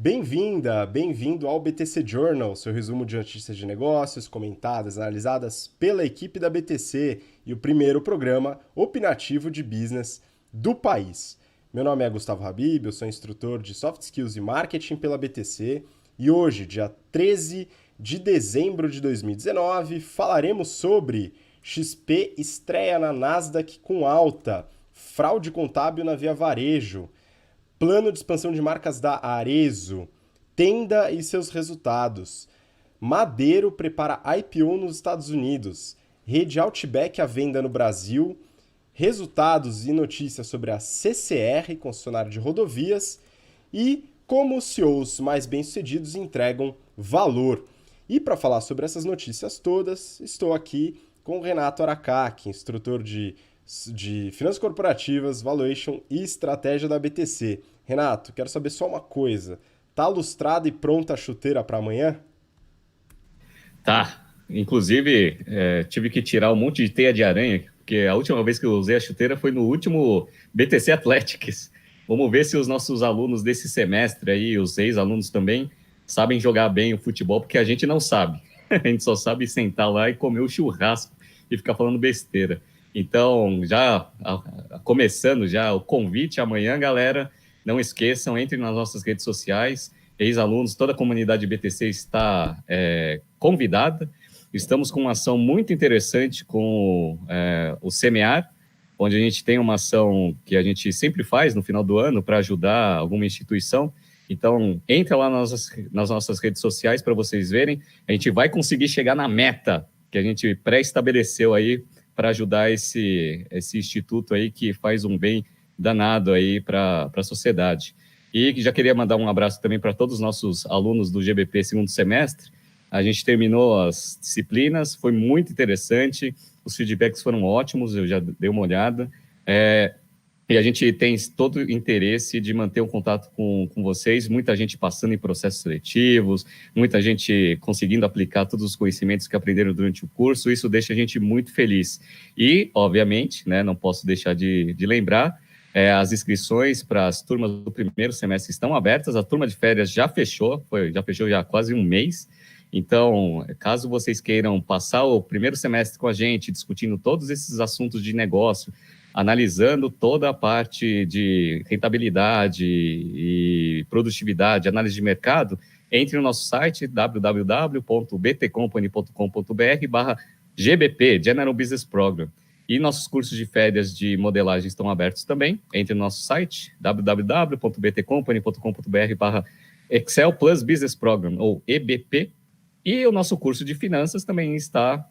Bem-vinda, bem-vindo ao BTC Journal, seu resumo de notícias de negócios comentadas, analisadas pela equipe da BTC e o primeiro programa opinativo de business do país. Meu nome é Gustavo Habib, eu sou instrutor de Soft Skills e Marketing pela BTC e hoje, dia 13 de dezembro de 2019, falaremos sobre XP estreia na Nasdaq com alta, fraude contábil na Via Varejo, plano de expansão de marcas da Arezzo, Tenda e seus resultados. Madeiro prepara IPO nos Estados Unidos. Rede Outback à venda no Brasil. Resultados e notícias sobre a CCR, concessionária de rodovias. E como os CEOs mais bem-sucedidos entregam valor. E para falar sobre essas notícias todas, estou aqui com o Renato Aracaki, instrutor de finanças corporativas, valuation e estratégia da BTC. Renato, quero saber só uma coisa. Tá lustrada e pronta a chuteira para amanhã? Tá. Inclusive, tive que tirar um monte de teia de aranha, porque a última vez que eu usei a chuteira foi no último BTC Athletics. Vamos ver se os nossos alunos desse semestre aí, os ex-alunos também, sabem jogar bem o futebol, porque a gente não sabe. A gente só sabe sentar lá e comer o churrasco e ficar falando besteira. Então, começando já o convite amanhã, galera, não esqueçam, entrem nas nossas redes sociais, ex-alunos, toda a comunidade BTC está convidada. Estamos com uma ação muito interessante com o Semear, onde a gente tem uma ação que a gente sempre faz no final do ano para ajudar alguma instituição. Então, entra lá nas nossas redes sociais para vocês verem. A gente vai conseguir chegar na meta que a gente pré-estabeleceu aí para ajudar esse instituto aí que faz um bem danado aí para a sociedade. E já queria mandar um abraço também para todos os nossos alunos do GBP segundo semestre. A gente terminou as disciplinas, foi muito interessante, os feedbacks foram ótimos, eu já dei uma olhada. E a gente tem todo o interesse de manter um contato com vocês, muita gente passando em processos seletivos, muita gente conseguindo aplicar todos os conhecimentos que aprenderam durante o curso, isso deixa a gente muito feliz. E, obviamente, né, não posso deixar de lembrar, as inscrições para as turmas do primeiro semestre estão abertas, a turma de férias já fechou já há quase um mês. Então, caso vocês queiram passar o primeiro semestre com a gente, discutindo todos esses assuntos de negócio, analisando toda a parte de rentabilidade e produtividade, análise de mercado, entre no nosso site www.btcompany.com.br/GBP, General Business Program. E nossos cursos de férias de modelagem estão abertos também. Entre no nosso site www.btcompany.com.br/Excel Plus Business Program, ou EBP. E o nosso curso de finanças também está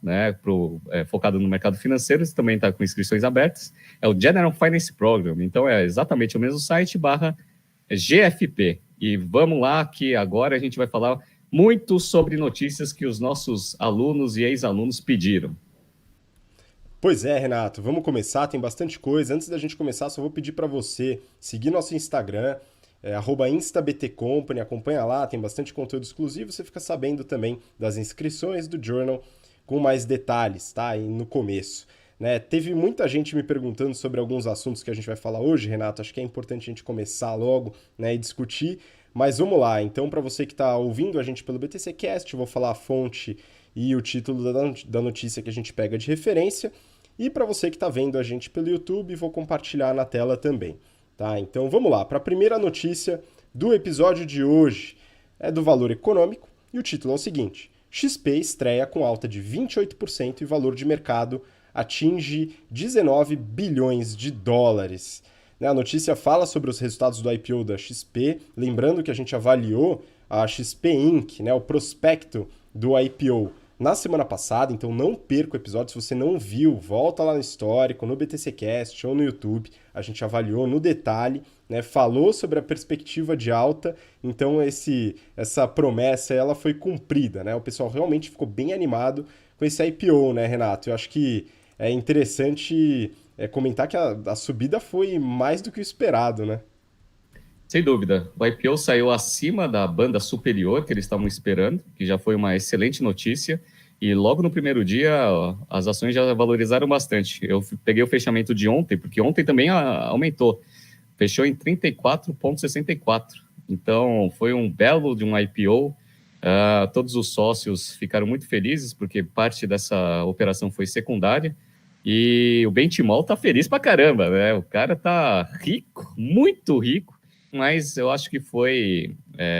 focado no mercado financeiro, também está com inscrições abertas. É o General Finance Program, então é exatamente o mesmo site /GFP. E vamos lá que agora a gente vai falar muito sobre notícias que os nossos alunos e ex-alunos pediram. Pois é, Renato, vamos começar, tem bastante coisa. Antes da gente começar, só vou pedir para você seguir nosso Instagram, @instabtcompany, acompanha lá, tem bastante conteúdo exclusivo, você fica sabendo também das inscrições do Journal com mais detalhes, tá? E no começo. Né? Teve muita gente me perguntando sobre alguns assuntos que a gente vai falar hoje, Renato, acho que é importante a gente começar logo, né, e discutir, mas vamos lá. Então, para você que está ouvindo a gente pelo BTC Cast, eu vou falar a fonte e o título da notícia que a gente pega de referência, e para você que está vendo a gente pelo YouTube, vou compartilhar na tela também. Tá? Então vamos lá, para a primeira notícia do episódio de hoje, é do valor econômico, e o título é o seguinte: XP estreia com alta de 28% e valor de mercado atinge 19 bilhões de dólares. A notícia fala sobre os resultados do IPO da XP, lembrando que a gente avaliou a XP Inc., né, o prospecto do IPO na semana passada, então não perca o episódio. Se você não viu, volta lá no histórico, no BTC Cast ou no YouTube. A gente avaliou no detalhe, né, falou sobre a perspectiva de alta, então essa promessa ela foi cumprida, né? O pessoal realmente ficou bem animado com esse IPO, né, Renato? Eu acho que é interessante comentar que a subida foi mais do que o esperado, né? Sem dúvida, o IPO saiu acima da banda superior que eles estavam esperando, que já foi uma excelente notícia, e logo no primeiro dia as ações já valorizaram bastante. Eu peguei o fechamento de ontem, porque ontem também aumentou, fechou em 34,64. Então, foi um belo de um IPO. Todos os sócios ficaram muito felizes, porque parte dessa operação foi secundária. E o Benchimol tá feliz pra caramba, né? O cara tá rico, muito rico, mas eu acho que foi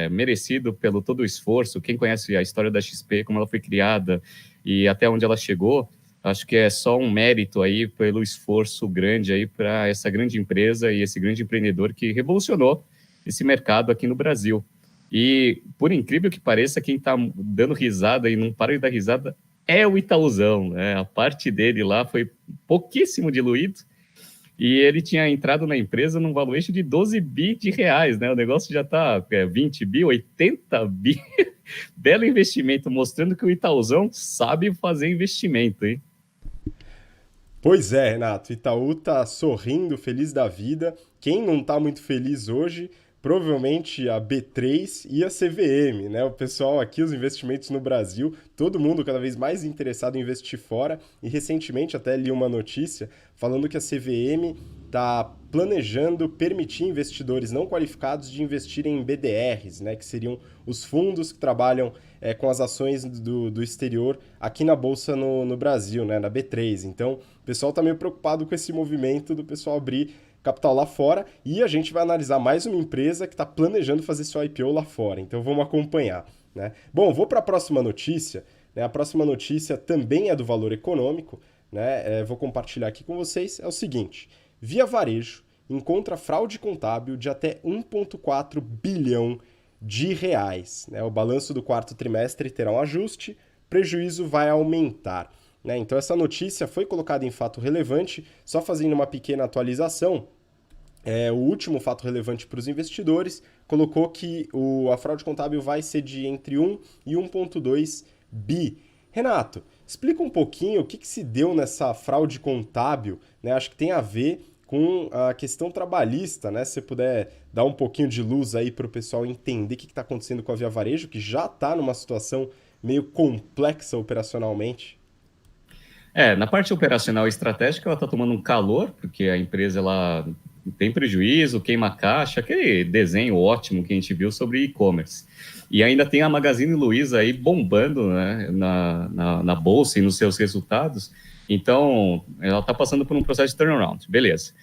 merecido pelo todo o esforço. Quem conhece a história da XP, como ela foi criada e até onde ela chegou, acho que é só um mérito aí pelo esforço grande aí para essa grande empresa e esse grande empreendedor que revolucionou esse mercado aqui no Brasil. E, por incrível que pareça, quem está dando risada e não para de dar risada é o Itaúzão, né? A parte dele lá foi pouquíssimo diluído e ele tinha entrado na empresa num valuation de 12 bi de reais, né? O negócio já está 20 bi, 80 bi. Belo investimento, mostrando que o Itaúzão sabe fazer investimento, hein? Pois é, Renato, Itaú tá sorrindo, feliz da vida. Quem não tá muito feliz hoje, provavelmente a B3 e a CVM, né? O pessoal aqui, os investimentos no Brasil, todo mundo cada vez mais interessado em investir fora. E recentemente até li uma notícia falando que a CVM está planejando permitir investidores não qualificados de investirem em BDRs, né? Que seriam os fundos que trabalham com as ações do exterior aqui na Bolsa no Brasil, né? Na B3. Então, o pessoal está meio preocupado com esse movimento do pessoal abrir capital lá fora e a gente vai analisar mais uma empresa que está planejando fazer seu IPO lá fora. Então vamos acompanhar, né? Bom, vou para a próxima notícia, né? A próxima notícia também é do valor econômico, né? Vou compartilhar aqui com vocês. É o seguinte: Via Varejo encontra fraude contábil de até 1,4 bilhão de reais, né? O balanço do quarto trimestre terá um ajuste, prejuízo vai aumentar. Né? Então, essa notícia foi colocada em fato relevante, só fazendo uma pequena atualização. O último fato relevante para os investidores colocou que a fraude contábil vai ser de entre 1 e 1,2 bi. Renato, explica um pouquinho o que se deu nessa fraude contábil, né? Acho que tem a ver com a questão trabalhista, né? Se você puder dar um pouquinho de luz aí para o pessoal entender o que está acontecendo com a Via Varejo, que já está numa situação meio complexa operacionalmente. Na parte operacional e estratégica, ela está tomando um calor, porque a empresa ela tem prejuízo, queima caixa, aquele desenho ótimo que a gente viu sobre e-commerce. E ainda tem a Magazine Luiza aí bombando, né, na bolsa e nos seus resultados. Então, ela está passando por um processo de turnaround. Beleza.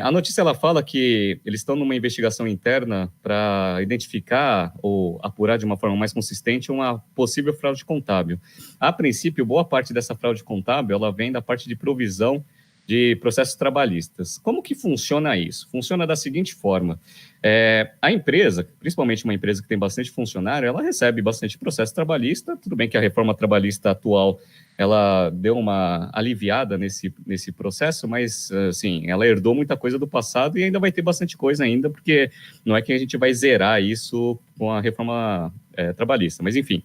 A notícia ela fala que eles estão numa investigação interna para identificar ou apurar de uma forma mais consistente uma possível fraude contábil. A princípio, boa parte dessa fraude contábil ela vem da parte de provisão de processos trabalhistas. Como que funciona isso? Funciona da seguinte forma: a empresa, principalmente uma empresa que tem bastante funcionário, ela recebe bastante processo trabalhista. Tudo bem que a reforma trabalhista atual ela deu uma aliviada nesse processo, mas, assim, ela herdou muita coisa do passado e ainda vai ter bastante coisa ainda, porque não é que a gente vai zerar isso com a reforma trabalhista. Mas, enfim,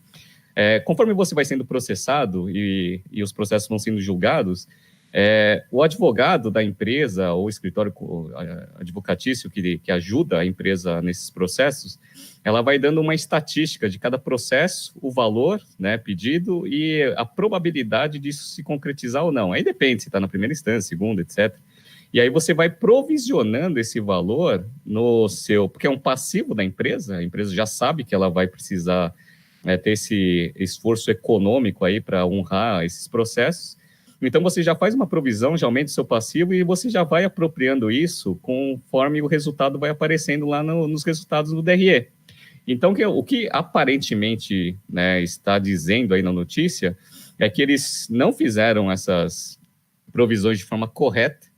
conforme você vai sendo processado e os processos vão sendo julgados, o advogado da empresa ou o escritório advocatício que ajuda a empresa nesses processos, ela vai dando uma estatística de cada processo, o valor, né, pedido e a probabilidade disso se concretizar ou não. Aí depende se está na primeira instância, segunda, etc. E aí você vai provisionando esse valor no seu... Porque é um passivo da empresa, a empresa já sabe que ela vai precisar ter esse esforço econômico aí para honrar esses processos. Então, você já faz uma provisão, já aumenta o seu passivo e você já vai apropriando isso conforme o resultado vai aparecendo lá nos resultados do DRE. Então, o que aparentemente, né, está dizendo aí na notícia é que eles não fizeram essas provisões de forma correta.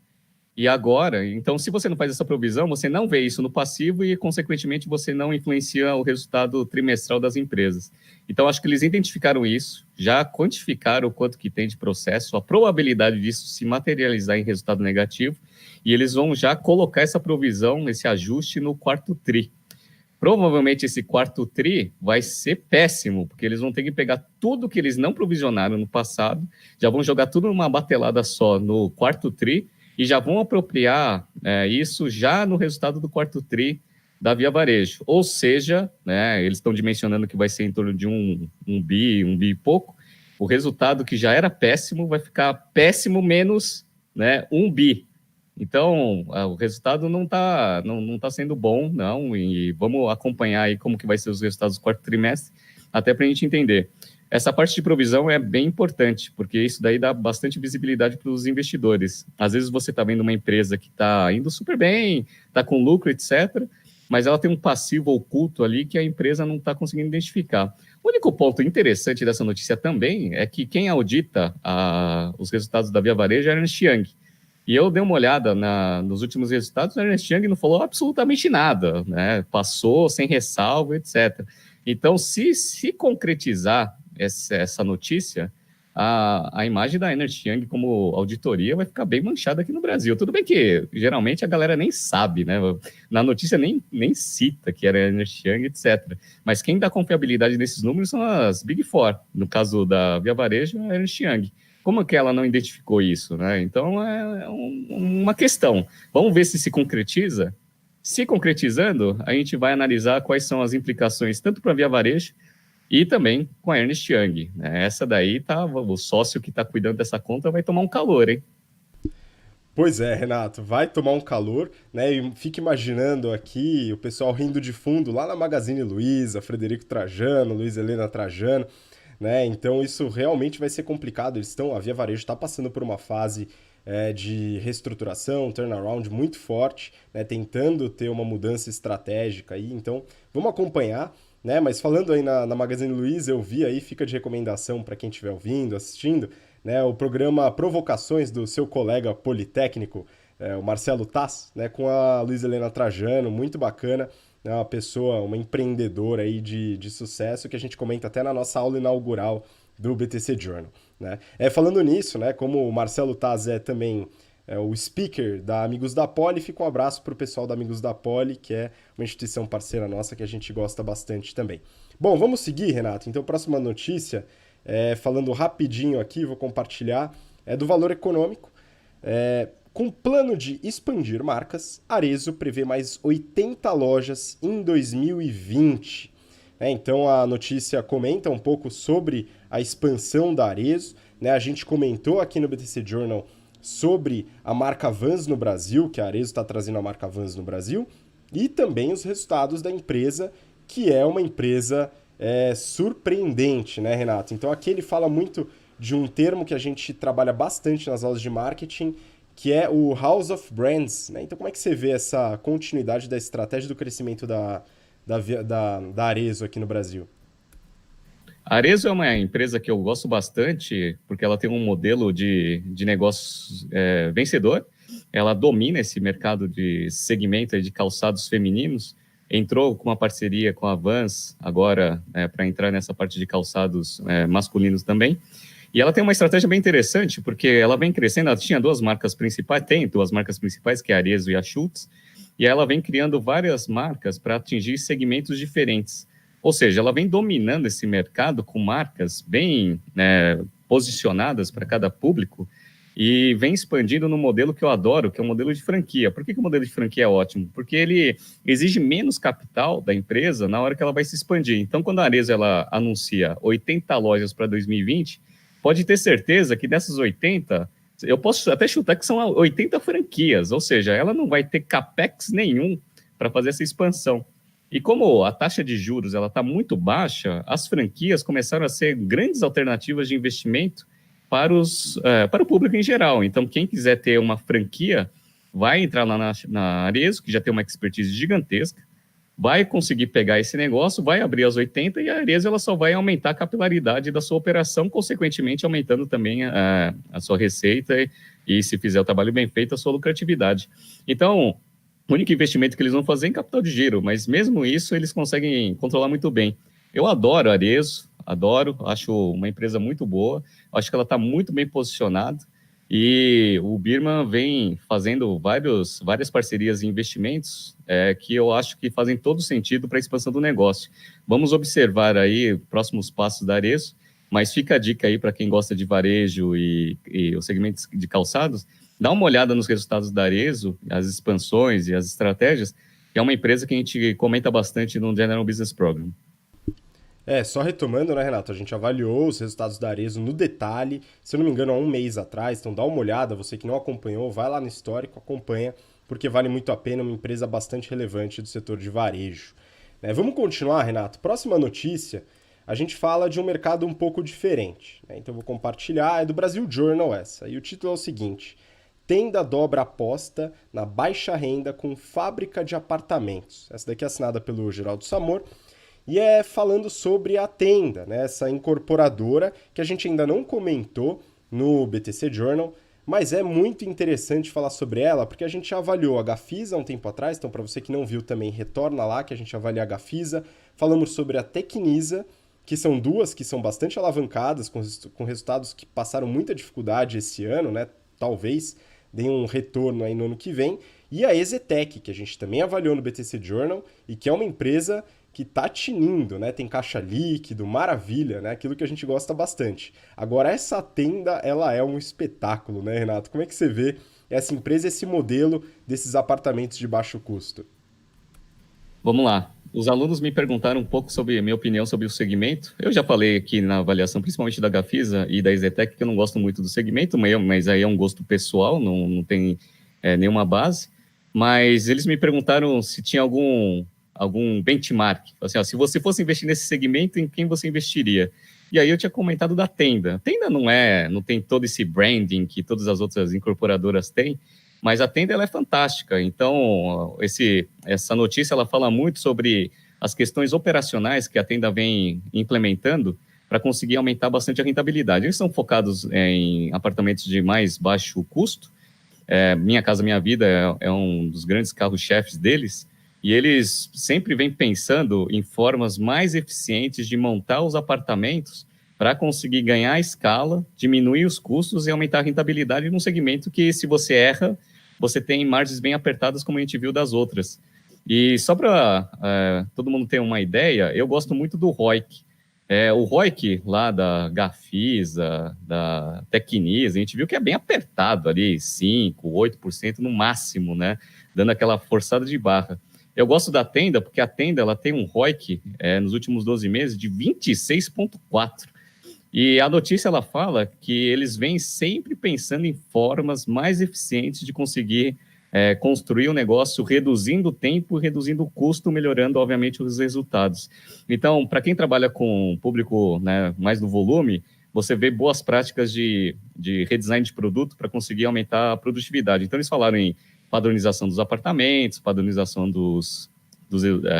E agora, então, se você não faz essa provisão, você não vê isso no passivo e, consequentemente, você não influencia o resultado trimestral das empresas. Então, acho que eles identificaram isso, já quantificaram o quanto que tem de processo, a probabilidade disso se materializar em resultado negativo, e eles vão já colocar essa provisão, esse ajuste no quarto tri. Provavelmente esse quarto tri vai ser péssimo, porque eles vão ter que pegar tudo que eles não provisionaram no passado, já vão jogar tudo numa batelada só no quarto tri, e já vão apropriar isso já no resultado do quarto tri da Via Varejo. Ou seja, né, eles estão dimensionando que vai ser em torno de um bi e pouco. O resultado que já era péssimo vai ficar péssimo menos, né, 1 bi. Então, o resultado não tá sendo bom, não, e vamos acompanhar aí como que vai ser os resultados do quarto trimestre, até para a gente entender. Essa parte de provisão é bem importante, porque isso daí dá bastante visibilidade para os investidores. Às vezes você está vendo uma empresa que está indo super bem, está com lucro, etc., mas ela tem um passivo oculto ali que a empresa não está conseguindo identificar. O único ponto interessante dessa notícia também é que quem audita os resultados da Via Varejo é a Ernst Young. E eu dei uma olhada nos últimos resultados, a Ernst Young não falou absolutamente nada, né? Passou sem ressalva, etc. Então, se concretizar essa notícia, a imagem da Ernst Young como auditoria vai ficar bem manchada aqui no Brasil. Tudo bem que, geralmente, a galera nem sabe, né? Na notícia nem cita que era Ernst Young, etc. Mas quem dá confiabilidade nesses números são as Big Four. No caso da Via Varejo, a Ernst Young. Como que ela não identificou isso, né? Então, uma questão. Vamos ver se concretiza. Se concretizando, a gente vai analisar quais são as implicações tanto para a Via Varejo e também com a Ernst Young, né? Essa daí, o sócio que está cuidando dessa conta vai tomar um calor, hein? Pois é, Renato, vai tomar um calor, né? E fica imaginando aqui o pessoal rindo de fundo lá na Magazine Luiza, Frederico Trajano, Luiz Helena Trajano, né? Então isso realmente vai ser complicado. A Via Varejo está passando por uma fase de reestruturação, turnaround muito forte, né? Tentando ter uma mudança estratégica aí. Então vamos acompanhar, né? Mas falando aí na Magazine Luiza, eu vi aí, fica de recomendação para quem estiver ouvindo, assistindo, né? O programa Provocações do seu colega politécnico, o Marcelo Tass, né? Com a Luiz Helena Trajano, muito bacana. É uma pessoa, uma empreendedora aí de sucesso que a gente comenta até na nossa aula inaugural do BTC Journal, né? Falando nisso, né, como o Marcelo Taz é também o speaker da Amigos da Poli, fica um abraço para o pessoal da Amigos da Poli, que é uma instituição parceira nossa que a gente gosta bastante também. Bom, vamos seguir, Renato. Então, próxima notícia, falando rapidinho aqui, vou compartilhar, é do Valor Econômico. Com plano de expandir marcas, Arezzo prevê mais 80 lojas em 2020. Então a notícia comenta um pouco sobre a expansão da Arezzo, né? A gente comentou aqui no BTC Journal sobre a marca Vans no Brasil, que a Arezzo está trazendo a marca Vans no Brasil, e também os resultados da empresa, que é uma empresa surpreendente, né, Renato? Então aqui ele fala muito de um termo que a gente trabalha bastante nas aulas de marketing, que é o House of Brands, né? Então como é que você vê essa continuidade da estratégia do crescimento da Arezzo aqui no Brasil? A Arezzo é uma empresa que eu gosto bastante, porque ela tem um modelo de negócios vencedor. Ela domina esse mercado de segmento de calçados femininos. Entrou com uma parceria com a Vans, agora, para entrar nessa parte de calçados masculinos também. E ela tem uma estratégia bem interessante, porque ela vem crescendo, ela tinha duas marcas principais, tem duas marcas principais, que é a Arezzo e a Schutz, e ela vem criando várias marcas para atingir segmentos diferentes. Ou seja, ela vem dominando esse mercado com marcas bem posicionadas para cada público e vem expandindo no modelo que eu adoro, que é o modelo de franquia. Por que o modelo de franquia é ótimo? Porque ele exige menos capital da empresa na hora que ela vai se expandir. Então, quando a Arezzo ela anuncia 80 lojas para 2020, pode ter certeza que dessas 80, eu posso até chutar que são 80 franquias, ou seja, ela não vai ter capex nenhum para fazer essa expansão. E como a taxa de juros está muito baixa, as franquias começaram a ser grandes alternativas de investimento para o público em geral. Então, quem quiser ter uma franquia, vai entrar lá na Arezzo, que já tem uma expertise gigantesca, vai conseguir pegar esse negócio, vai abrir as 80 e a Arezzo ela só vai aumentar a capilaridade da sua operação, consequentemente aumentando também a sua receita e, se fizer o trabalho bem feito, a sua lucratividade. Então, o único investimento que eles vão fazer é em capital de giro, mas mesmo isso eles conseguem controlar muito bem. Eu adoro a Arezzo, acho uma empresa muito boa, acho que ela está muito bem posicionada, e o Birman vem fazendo várias parcerias e investimentos que eu acho que fazem todo sentido para a expansão do negócio. Vamos observar aí próximos passos da Arezzo, mas fica a dica aí para quem gosta de varejo e os segmentos de calçados, dá uma olhada nos resultados da Arezzo, as expansões e as estratégias, que é uma empresa que a gente comenta bastante no General Business Program. Só retomando, né, Renato? A gente avaliou os resultados da Arezzo no detalhe, se eu não me engano, há um mês atrás, então dá uma olhada, você que não acompanhou, vai lá no histórico, acompanha, porque vale muito a pena, uma empresa bastante relevante do setor de varejo. Vamos continuar, Renato? Próxima notícia, a gente fala de um mercado um pouco diferente, né? Então eu vou compartilhar, é do Brasil Journal essa, e o título é o seguinte: Tenda dobra aposta na baixa renda com fábrica de apartamentos. Essa daqui é assinada pelo Geraldo Samor, e é falando sobre a Tenda, né? Essa incorporadora que a gente ainda não comentou no BTC Journal, mas é muito interessante falar sobre ela, porque a gente já avaliou a Gafisa há um tempo atrás, então para você que não viu também, retorna lá que a gente avalia a Gafisa. Falamos sobre a Tecnisa, que são duas que são bastante alavancadas, com resultados que passaram muita dificuldade esse ano, né? Talvez deem um retorno aí no ano que vem. E a Ezetec, que a gente também avaliou no BTC Journal, e que é uma empresa que tá tinindo, né? Tem caixa líquido, maravilha, né? Aquilo que a gente gosta bastante. Agora, essa Tenda, ela é um espetáculo, né, Renato? Como é que você vê essa empresa, esse modelo desses apartamentos de baixo custo? Vamos lá. Os alunos me perguntaram um pouco sobre a minha opinião sobre o segmento. Eu já falei aqui na avaliação, principalmente da Gafisa e da Ezetec, que eu não gosto muito do segmento, mas aí é um gosto pessoal, não tem nenhuma base. Mas eles me perguntaram se tinha algum benchmark. Assim, ó, se você fosse investir nesse segmento, em quem você investiria? E aí eu tinha comentado da Tenda. A Tenda não tem todo esse branding que todas as outras incorporadoras têm, mas a Tenda ela é fantástica. Então, essa notícia ela fala muito sobre as questões operacionais que a Tenda vem implementando para conseguir aumentar bastante a rentabilidade. Eles são focados em apartamentos de mais baixo custo. Minha Casa Minha Vida é um dos grandes carros-chefes deles, e eles sempre vêm pensando em formas mais eficientes de montar os apartamentos para conseguir ganhar escala, diminuir os custos e aumentar a rentabilidade num segmento que, se você erra, você tem margens bem apertadas, como a gente viu das outras. E só para todo mundo ter uma ideia, eu gosto muito do ROIC. O ROIC lá da Gafisa, da Tecnisa, a gente viu que é bem apertado ali, 5%, 8% no máximo, né? Dando aquela forçada de barra. Eu gosto da Tenda, porque a Tenda ela tem um ROIC nos últimos 12 meses de 26,4%. E a notícia ela fala que eles vêm sempre pensando em formas mais eficientes de conseguir construir um negócio, reduzindo o tempo, reduzindo o custo, melhorando, obviamente, os resultados. Então, para quem trabalha com público, né, mais do volume, você vê boas práticas de redesign de produto para conseguir aumentar a produtividade. Então, eles falaram em padronização dos apartamentos, padronização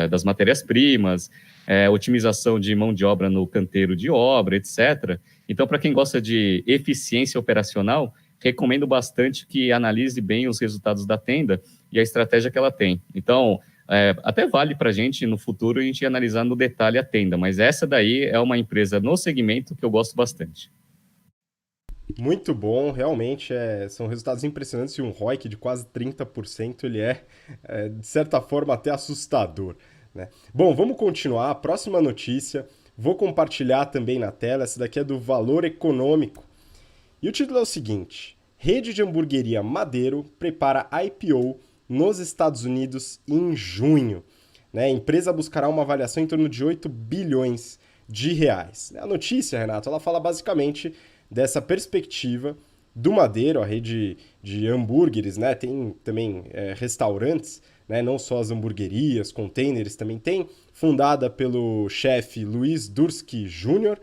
das matérias-primas, otimização de mão de obra no canteiro de obra, etc. Então, para quem gosta de eficiência operacional, recomendo bastante que analise bem os resultados da Tenda e a estratégia que ela tem. Então, até vale para a gente, no futuro, a gente analisar no detalhe a Tenda, mas essa daí é uma empresa no segmento que eu gosto bastante. Muito bom, realmente são resultados impressionantes e um ROIC de quase 30%, ele de certa forma, até assustador, né? Bom, vamos continuar. Próxima notícia, vou compartilhar também na tela, essa daqui é do Valor Econômico. E o título é o seguinte: Rede de hamburgueria Madeiro prepara IPO nos Estados Unidos em junho. Né? A empresa buscará uma avaliação em torno de 8 bilhões de reais. A notícia, Renato, ela fala basicamente dessa perspectiva do Madeiro, a rede de hambúrgueres, né? Tem também restaurantes, né? Não só as hamburguerias, containers também tem, fundada pelo chefe Luiz Dursky Jr.,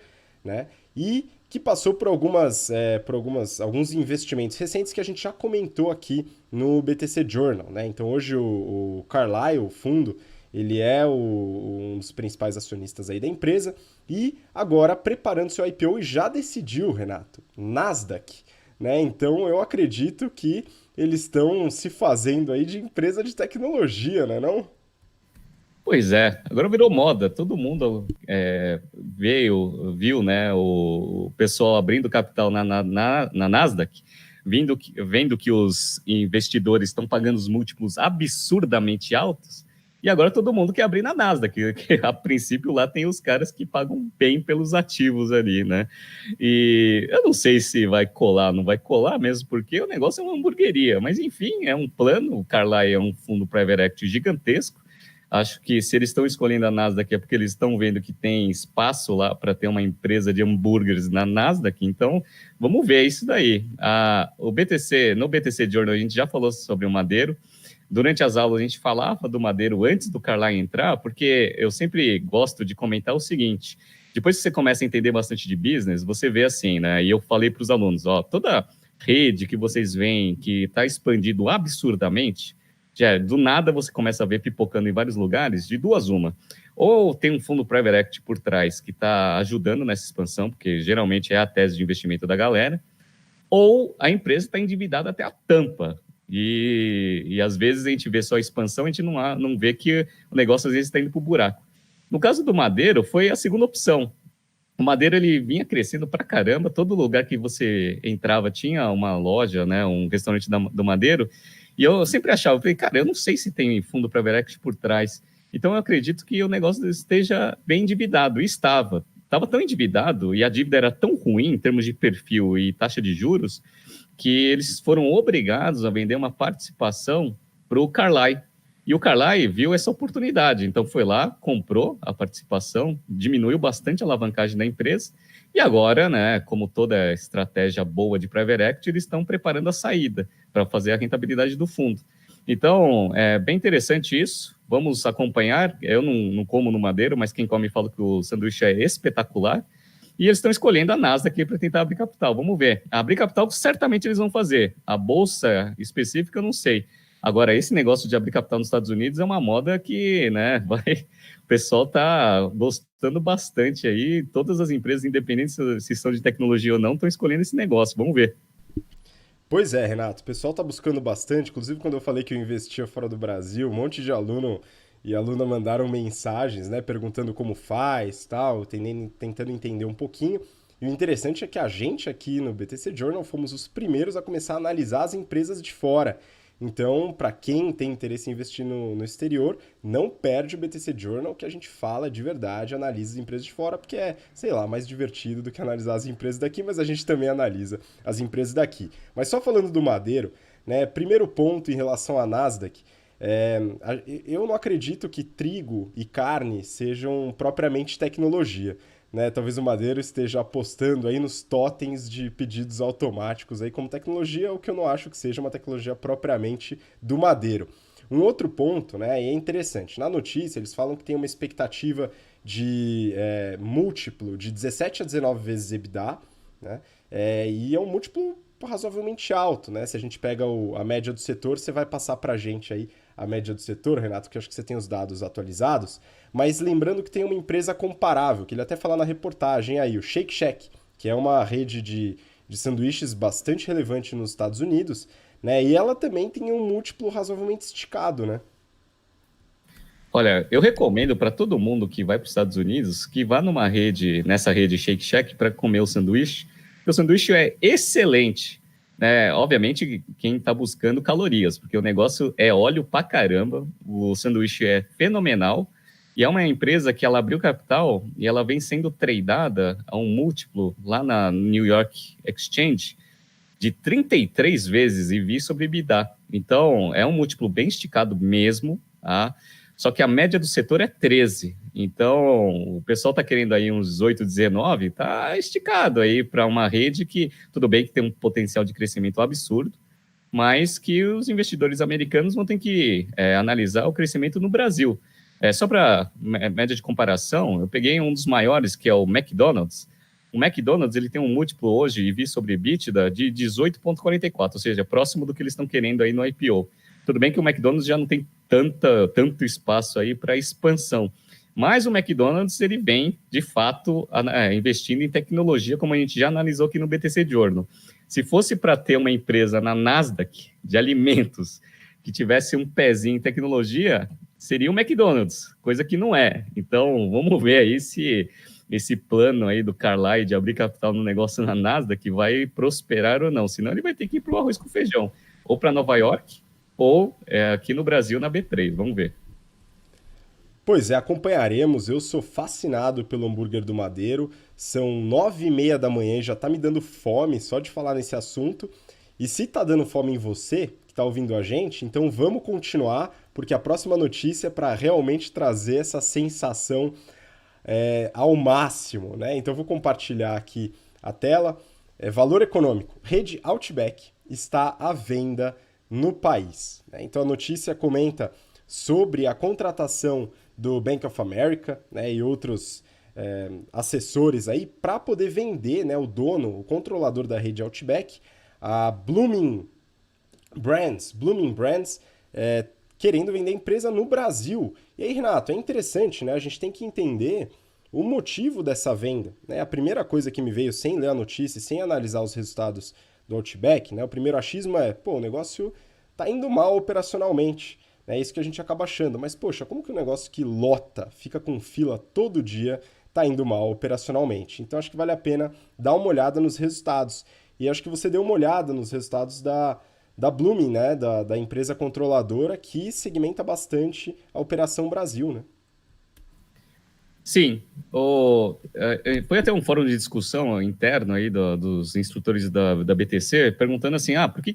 né? E que passou por alguns investimentos recentes que a gente já comentou aqui no BTC Journal, né? Então hoje o Carlyle, o fundo, ele é um dos principais acionistas aí da empresa e agora preparando seu IPO e já decidiu, Renato, Nasdaq, né? Então eu acredito que eles estão se fazendo aí de empresa de tecnologia, né, não? Pois é, agora virou moda, todo mundo viu, né, o pessoal abrindo capital na Nasdaq, vendo que os investidores estão pagando os múltiplos absurdamente altos, e agora todo mundo quer abrir na Nasdaq, que a princípio lá tem os caras que pagam bem pelos ativos ali, né? E eu não sei se vai colar, não vai colar mesmo, porque o negócio é uma hamburgueria, mas enfim, é um plano, o Carlyle é um fundo private equity gigantesco. Acho que se eles estão escolhendo a Nasdaq é porque eles estão vendo que tem espaço lá para ter uma empresa de hambúrgueres na Nasdaq. Então, vamos ver isso daí. O BTC, no BTC Journal, a gente já falou sobre o Madeiro. Durante as aulas, a gente falava do Madeiro antes do Carlyle entrar, porque eu sempre gosto de comentar o seguinte: depois que você começa a entender bastante de business, você vê assim, né? E eu falei para os alunos, ó, toda rede que vocês veem que está expandindo absurdamente, já do nada você começa a ver pipocando em vários lugares, de duas uma. Ou tem um fundo private equity por trás que está ajudando nessa expansão, porque geralmente é a tese de investimento da galera, ou a empresa está endividada até a tampa. E às vezes a gente vê só a expansão, a gente não vê que o negócio às vezes está indo para o buraco. No caso do Madeiro, foi a segunda opção. O Madeiro ele vinha crescendo pra caramba, todo lugar que você entrava tinha uma loja, né, um restaurante do Madeiro, e eu sempre achava, falei, cara, eu não sei se tem fundo private equity por trás, então eu acredito que o negócio esteja bem endividado, e estava tão endividado, e a dívida era tão ruim em termos de perfil e taxa de juros, que eles foram obrigados a vender uma participação para o Carlyle. E o Carlyle viu essa oportunidade, então foi lá, comprou a participação, diminuiu bastante a alavancagem da empresa, e agora, né, como toda estratégia boa de private equity, eles estão preparando a saída para fazer a rentabilidade do fundo. Então, é bem interessante isso, vamos acompanhar. Eu não como no Madeiro, mas quem come fala que o sanduíche é espetacular, e eles estão escolhendo a Nasdaq para tentar abrir capital. Vamos ver. Abrir capital certamente eles vão fazer. A bolsa específica eu não sei. Agora, esse negócio de abrir capital nos Estados Unidos é uma moda que, né, o pessoal está gostando bastante aí. Todas as empresas, independentes se são de tecnologia ou não, estão escolhendo esse negócio. Vamos ver. Pois é, Renato, o pessoal tá buscando bastante, inclusive quando eu falei que eu investia fora do Brasil, um monte de aluno e aluna mandaram mensagens, né, perguntando como faz, tal, tentando entender um pouquinho. E o interessante é que a gente aqui no BTC Journal fomos os primeiros a começar a analisar as empresas de fora. Então, para quem tem interesse em investir no exterior, não perde o BTC Journal, que a gente fala de verdade, analisa as empresas de fora, porque é, sei lá, mais divertido do que analisar as empresas daqui, mas a gente também analisa as empresas daqui. Mas só falando do Madeiro, né, primeiro ponto em relação à Nasdaq, eu não acredito que trigo e carne sejam propriamente tecnologia. Né? Talvez o Madeiro esteja apostando aí nos totens de pedidos automáticos aí como tecnologia, o que eu não acho que seja uma tecnologia propriamente do Madeiro. Um outro ponto, né, e é interessante, na notícia eles falam que tem uma expectativa de múltiplo de 17 a 19 vezes EBITDA, né, e é um múltiplo razoavelmente alto, né? Se a gente pega a média do setor, você vai passar para a gente aí a média do setor, Renato, que eu acho que você tem os dados atualizados, mas lembrando que tem uma empresa comparável, que ele até fala na reportagem aí, o Shake Shack, que é uma rede de sanduíches bastante relevante nos Estados Unidos, né? E ela também tem um múltiplo razoavelmente esticado, né? Olha, eu recomendo para todo mundo que vai para os Estados Unidos que vá nessa rede Shake Shack para comer o sanduíche. O sanduíche é excelente, né? Obviamente, quem está buscando calorias, porque o negócio é óleo pra caramba, o sanduíche é fenomenal, e é uma empresa que ela abriu capital e ela vem sendo tradeada a um múltiplo lá na New York Exchange de 33 vezes EV sobre EBITDA. Então, é um múltiplo bem esticado mesmo, tá? Só que a média do setor é 13. Então, o pessoal está querendo aí uns 18, 19, tá esticado aí para uma rede que, tudo bem que tem um potencial de crescimento absurdo, mas que os investidores americanos vão ter que analisar o crescimento no Brasil. Só para média de comparação, eu peguei um dos maiores, que é o McDonald's. O McDonald's ele tem um múltiplo hoje, EV sobre EBITDA, de 18,44, ou seja, próximo do que eles estão querendo aí no IPO. Tudo bem que o McDonald's já não tem tanto espaço aí para expansão, mas o McDonald's ele vem, de fato, investindo em tecnologia, como a gente já analisou aqui no BTC Journal. Se fosse para ter uma empresa na Nasdaq de alimentos que tivesse um pezinho em tecnologia, seria o McDonald's, coisa que não é. Então, vamos ver aí se esse plano aí do Carlyle de abrir capital no negócio na Nasdaq vai prosperar ou não. Senão ele vai ter que ir para o arroz com feijão, ou para Nova York, ou aqui no Brasil na B3. Vamos ver. Pois é, acompanharemos. Eu sou fascinado pelo hambúrguer do Madeiro. São 9h30 da manhã e já tá me dando fome só de falar nesse assunto. E se tá dando fome em você, que tá ouvindo a gente, então vamos continuar, porque a próxima notícia é para realmente trazer essa sensação ao máximo, né? Então eu vou compartilhar aqui a tela. Valor econômico. Rede Outback está à venda no país, né? Então a notícia comenta sobre a contratação do Bank of America, né, e outros assessores aí para poder vender, né, o dono, o controlador da rede Outback, a Blooming Brands, querendo vender a empresa no Brasil. E aí, Renato, é interessante, né? A gente tem que entender o motivo dessa venda, né? A primeira coisa que me veio sem ler a notícia e sem analisar os resultados do Outback, né? O primeiro achismo é, pô, o negócio tá indo mal operacionalmente. É isso que a gente acaba achando. Mas, poxa, como que um negócio que lota, fica com fila todo dia, tá indo mal operacionalmente? Então, acho que vale a pena dar uma olhada nos resultados. E acho que você deu uma olhada nos resultados da Blooming, né? Da empresa controladora que segmenta bastante a Operação Brasil, né? Sim, foi até um fórum de discussão interno aí dos instrutores da BTC, perguntando assim, por que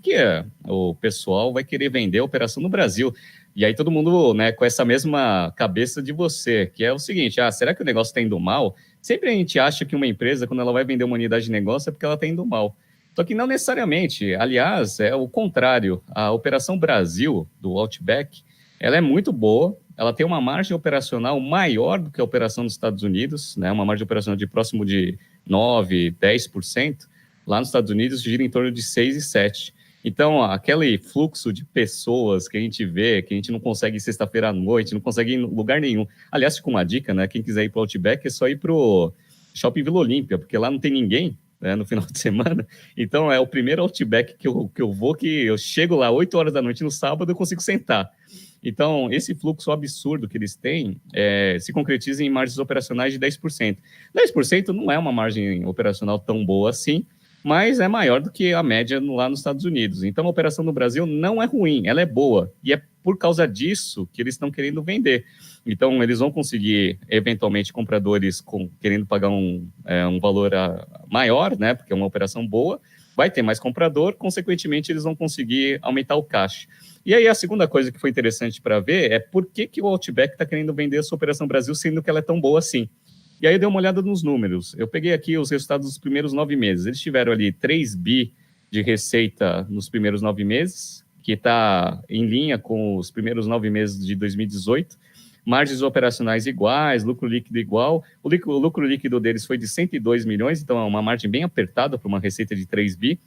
o pessoal vai querer vender a operação no Brasil? E aí todo mundo, né, com essa mesma cabeça de você, que é o seguinte, será que o negócio está indo mal? Sempre a gente acha que uma empresa, quando ela vai vender uma unidade de negócio, é porque ela está indo mal. Só que não necessariamente, aliás, é o contrário. A Operação Brasil, do Outback, ela é muito boa, ela tem uma margem operacional maior do que a operação dos Estados Unidos, né? Uma margem operacional de próximo de 9%, 10%. Lá nos Estados Unidos gira em torno de 6% e 7%. Então, aquele fluxo de pessoas que a gente vê, que a gente não consegue ir sexta-feira à noite, não consegue ir em lugar nenhum. Aliás, com uma dica, né? Quem quiser ir para o Outback é só ir para o Shopping Vila Olímpia, porque lá não tem ninguém, né, no final de semana. Então, é o primeiro Outback que eu vou, que eu chego lá 8 horas da noite no sábado, eu consigo sentar. Então, esse fluxo absurdo que eles têm se concretiza em margens operacionais de 10%. 10% não é uma margem operacional tão boa assim, mas é maior do que a média lá nos Estados Unidos. Então, a operação no Brasil não é ruim, ela é boa. E é por causa disso que eles estão querendo vender. Então, eles vão conseguir, eventualmente, compradores querendo pagar um valor maior, né, porque é uma operação boa, vai ter mais comprador, consequentemente, eles vão conseguir aumentar o caixa. E aí, a segunda coisa que foi interessante para ver é por que o Outback está querendo vender a sua Operação Brasil, sendo que ela é tão boa assim. E aí, eu dei uma olhada nos números. Eu peguei aqui os resultados dos primeiros 9 meses. Eles tiveram ali 3 bi de receita nos primeiros 9 meses, que está em linha com os primeiros 9 meses de 2018. Margens operacionais iguais, lucro líquido igual. O lucro líquido deles foi de 102 milhões, então é uma margem bem apertada para uma receita de 3 bi.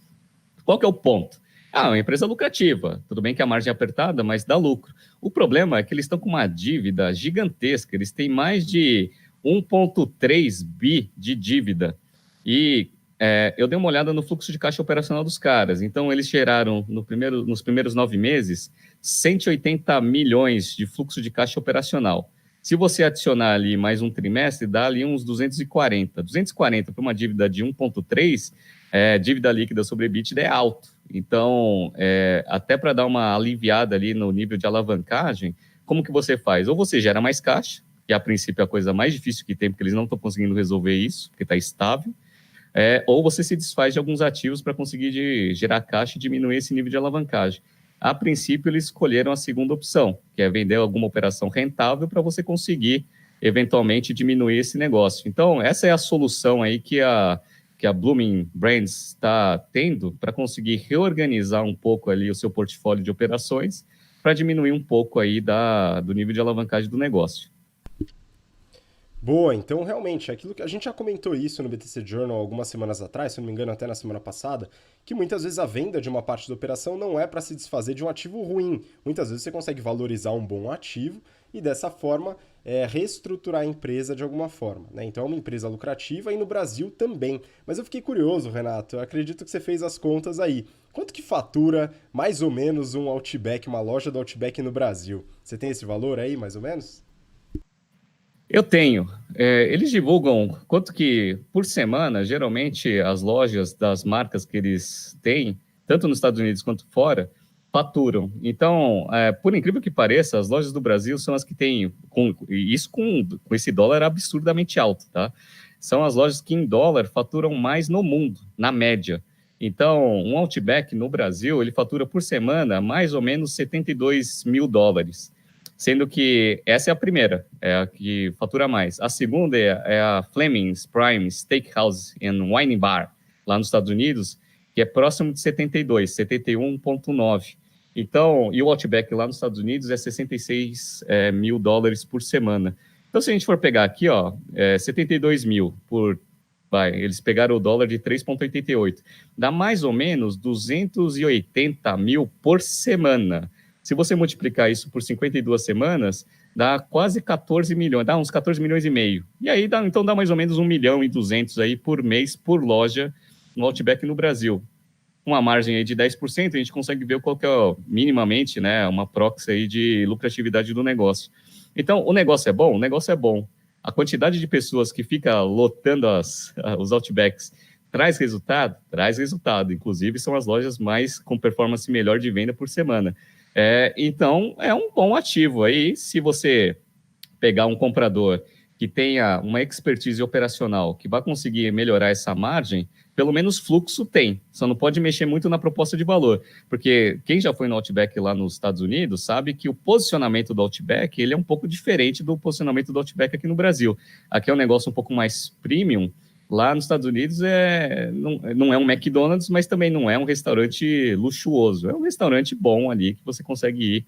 Qual que é o ponto? É uma empresa lucrativa. Tudo bem que a margem é apertada, mas dá lucro. O problema é que eles estão com uma dívida gigantesca. Eles têm mais de 1,3 bi de dívida. E eu dei uma olhada no fluxo de caixa operacional dos caras. Então, eles geraram, nos primeiros 9 meses, 180 milhões de fluxo de caixa operacional. Se você adicionar ali mais um trimestre, dá ali uns 240. 240 para uma dívida de 1,3, dívida líquida sobre EBITDA é alto. Então, até para dar uma aliviada ali no nível de alavancagem, como que você faz? Ou você gera mais caixa, que a princípio é a coisa mais difícil que tem, porque eles não estão conseguindo resolver isso, porque está estável, ou você se desfaz de alguns ativos para conseguir gerar caixa e diminuir esse nível de alavancagem. A princípio, eles escolheram a segunda opção, que é vender alguma operação rentável para você conseguir, eventualmente, diminuir esse negócio. Então, essa é a solução aí que a Blooming Brands está tendo para conseguir reorganizar um pouco ali o seu portfólio de operações para diminuir um pouco aí do nível de alavancagem do negócio. Boa, então realmente, aquilo que a gente já comentou isso no BTC Journal algumas semanas atrás, se não me engano até na semana passada, que muitas vezes a venda de uma parte da operação não é para se desfazer de um ativo ruim. Muitas vezes você consegue valorizar um bom ativo e dessa forma reestruturar a empresa de alguma forma, né? Então é uma empresa lucrativa e no Brasil também. Mas eu fiquei curioso, Renato, eu acredito que você fez as contas aí. Quanto que fatura mais ou menos um Outback, uma loja do Outback no Brasil? Você tem esse valor aí, mais ou menos? Eu tenho. Eles divulgam quanto que, por semana, geralmente as lojas das marcas que eles têm, tanto nos Estados Unidos quanto fora, faturam. Então, por incrível que pareça, as lojas do Brasil são as que têm, com esse dólar absurdamente alto, tá? São as lojas que em dólar faturam mais no mundo, na média. Então, um Outback no Brasil, ele fatura por semana mais ou menos 72 mil dólares. sendo que essa é a primeira, é a que fatura mais. A segunda é a Fleming's Prime Steakhouse and Wine Bar, lá nos Estados Unidos, que é próximo de 72, 71,9. Então, e o Outback lá nos Estados Unidos é 66 mil dólares por semana. Então, se a gente for pegar aqui, ó, 72 mil por... eles pegaram o dólar de 3,88. Dá mais ou menos 280 mil por semana. Se você multiplicar isso por 52 semanas, dá quase 14 milhões, dá uns 14 milhões e meio. E aí, então dá mais ou menos 1 milhão e 200 aí por mês, por loja, no Outback no Brasil. Uma margem aí de 10%, a gente consegue ver qual que é, minimamente, né, uma proxy aí de lucratividade do negócio. Então, o negócio é bom? O negócio é bom. A quantidade de pessoas que fica lotando os Outbacks traz resultado? Traz resultado. Inclusive, são as lojas mais com performance melhor de venda por semana. Então, é um bom ativo. Aí, se você pegar um comprador que tenha uma expertise operacional, que vai conseguir melhorar essa margem, pelo menos fluxo tem, só não pode mexer muito na proposta de valor, porque quem já foi no Outback lá nos Estados Unidos sabe que o posicionamento do Outback ele é um pouco diferente do posicionamento do Outback aqui no Brasil. Aqui é um negócio um pouco mais premium, lá nos Estados Unidos não é um McDonald's, mas também não é um restaurante luxuoso, é um restaurante bom ali que você consegue ir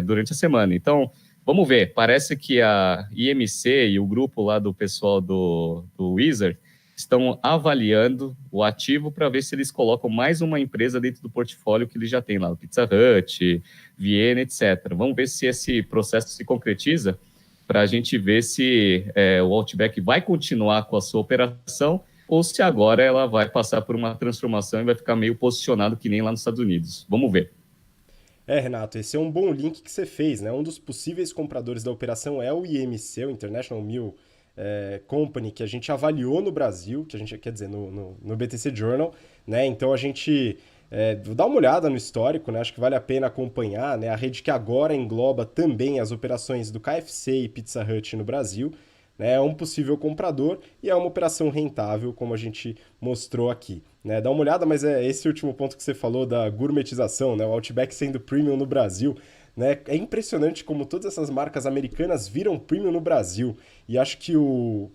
durante a semana. Então, vamos ver, parece que a IMC e o grupo lá do pessoal do Wizard estão avaliando o ativo para ver se eles colocam mais uma empresa dentro do portfólio que eles já têm lá, o Pizza Hut, Vienna, etc. Vamos ver se esse processo se concretiza para a gente ver se o Outback vai continuar com a sua operação ou se agora ela vai passar por uma transformação e vai ficar meio posicionado que nem lá nos Estados Unidos. Vamos ver. Renato, esse é um bom link que você fez, né? Um dos possíveis compradores da operação é o IMC, o International Meal Company, que a gente avaliou no Brasil, que a gente quer dizer, no BTC Journal, né? Então a gente dá uma olhada no histórico, né? Acho que vale a pena acompanhar, né? A rede que agora engloba também as operações do KFC e Pizza Hut no Brasil, né? É um possível comprador e é uma operação rentável, como a gente mostrou aqui. Né? Dá uma olhada, mas esse último ponto que você falou da gourmetização, né? O Outback sendo premium no Brasil, né? É impressionante como todas essas marcas americanas viram premium no Brasil. E acho que o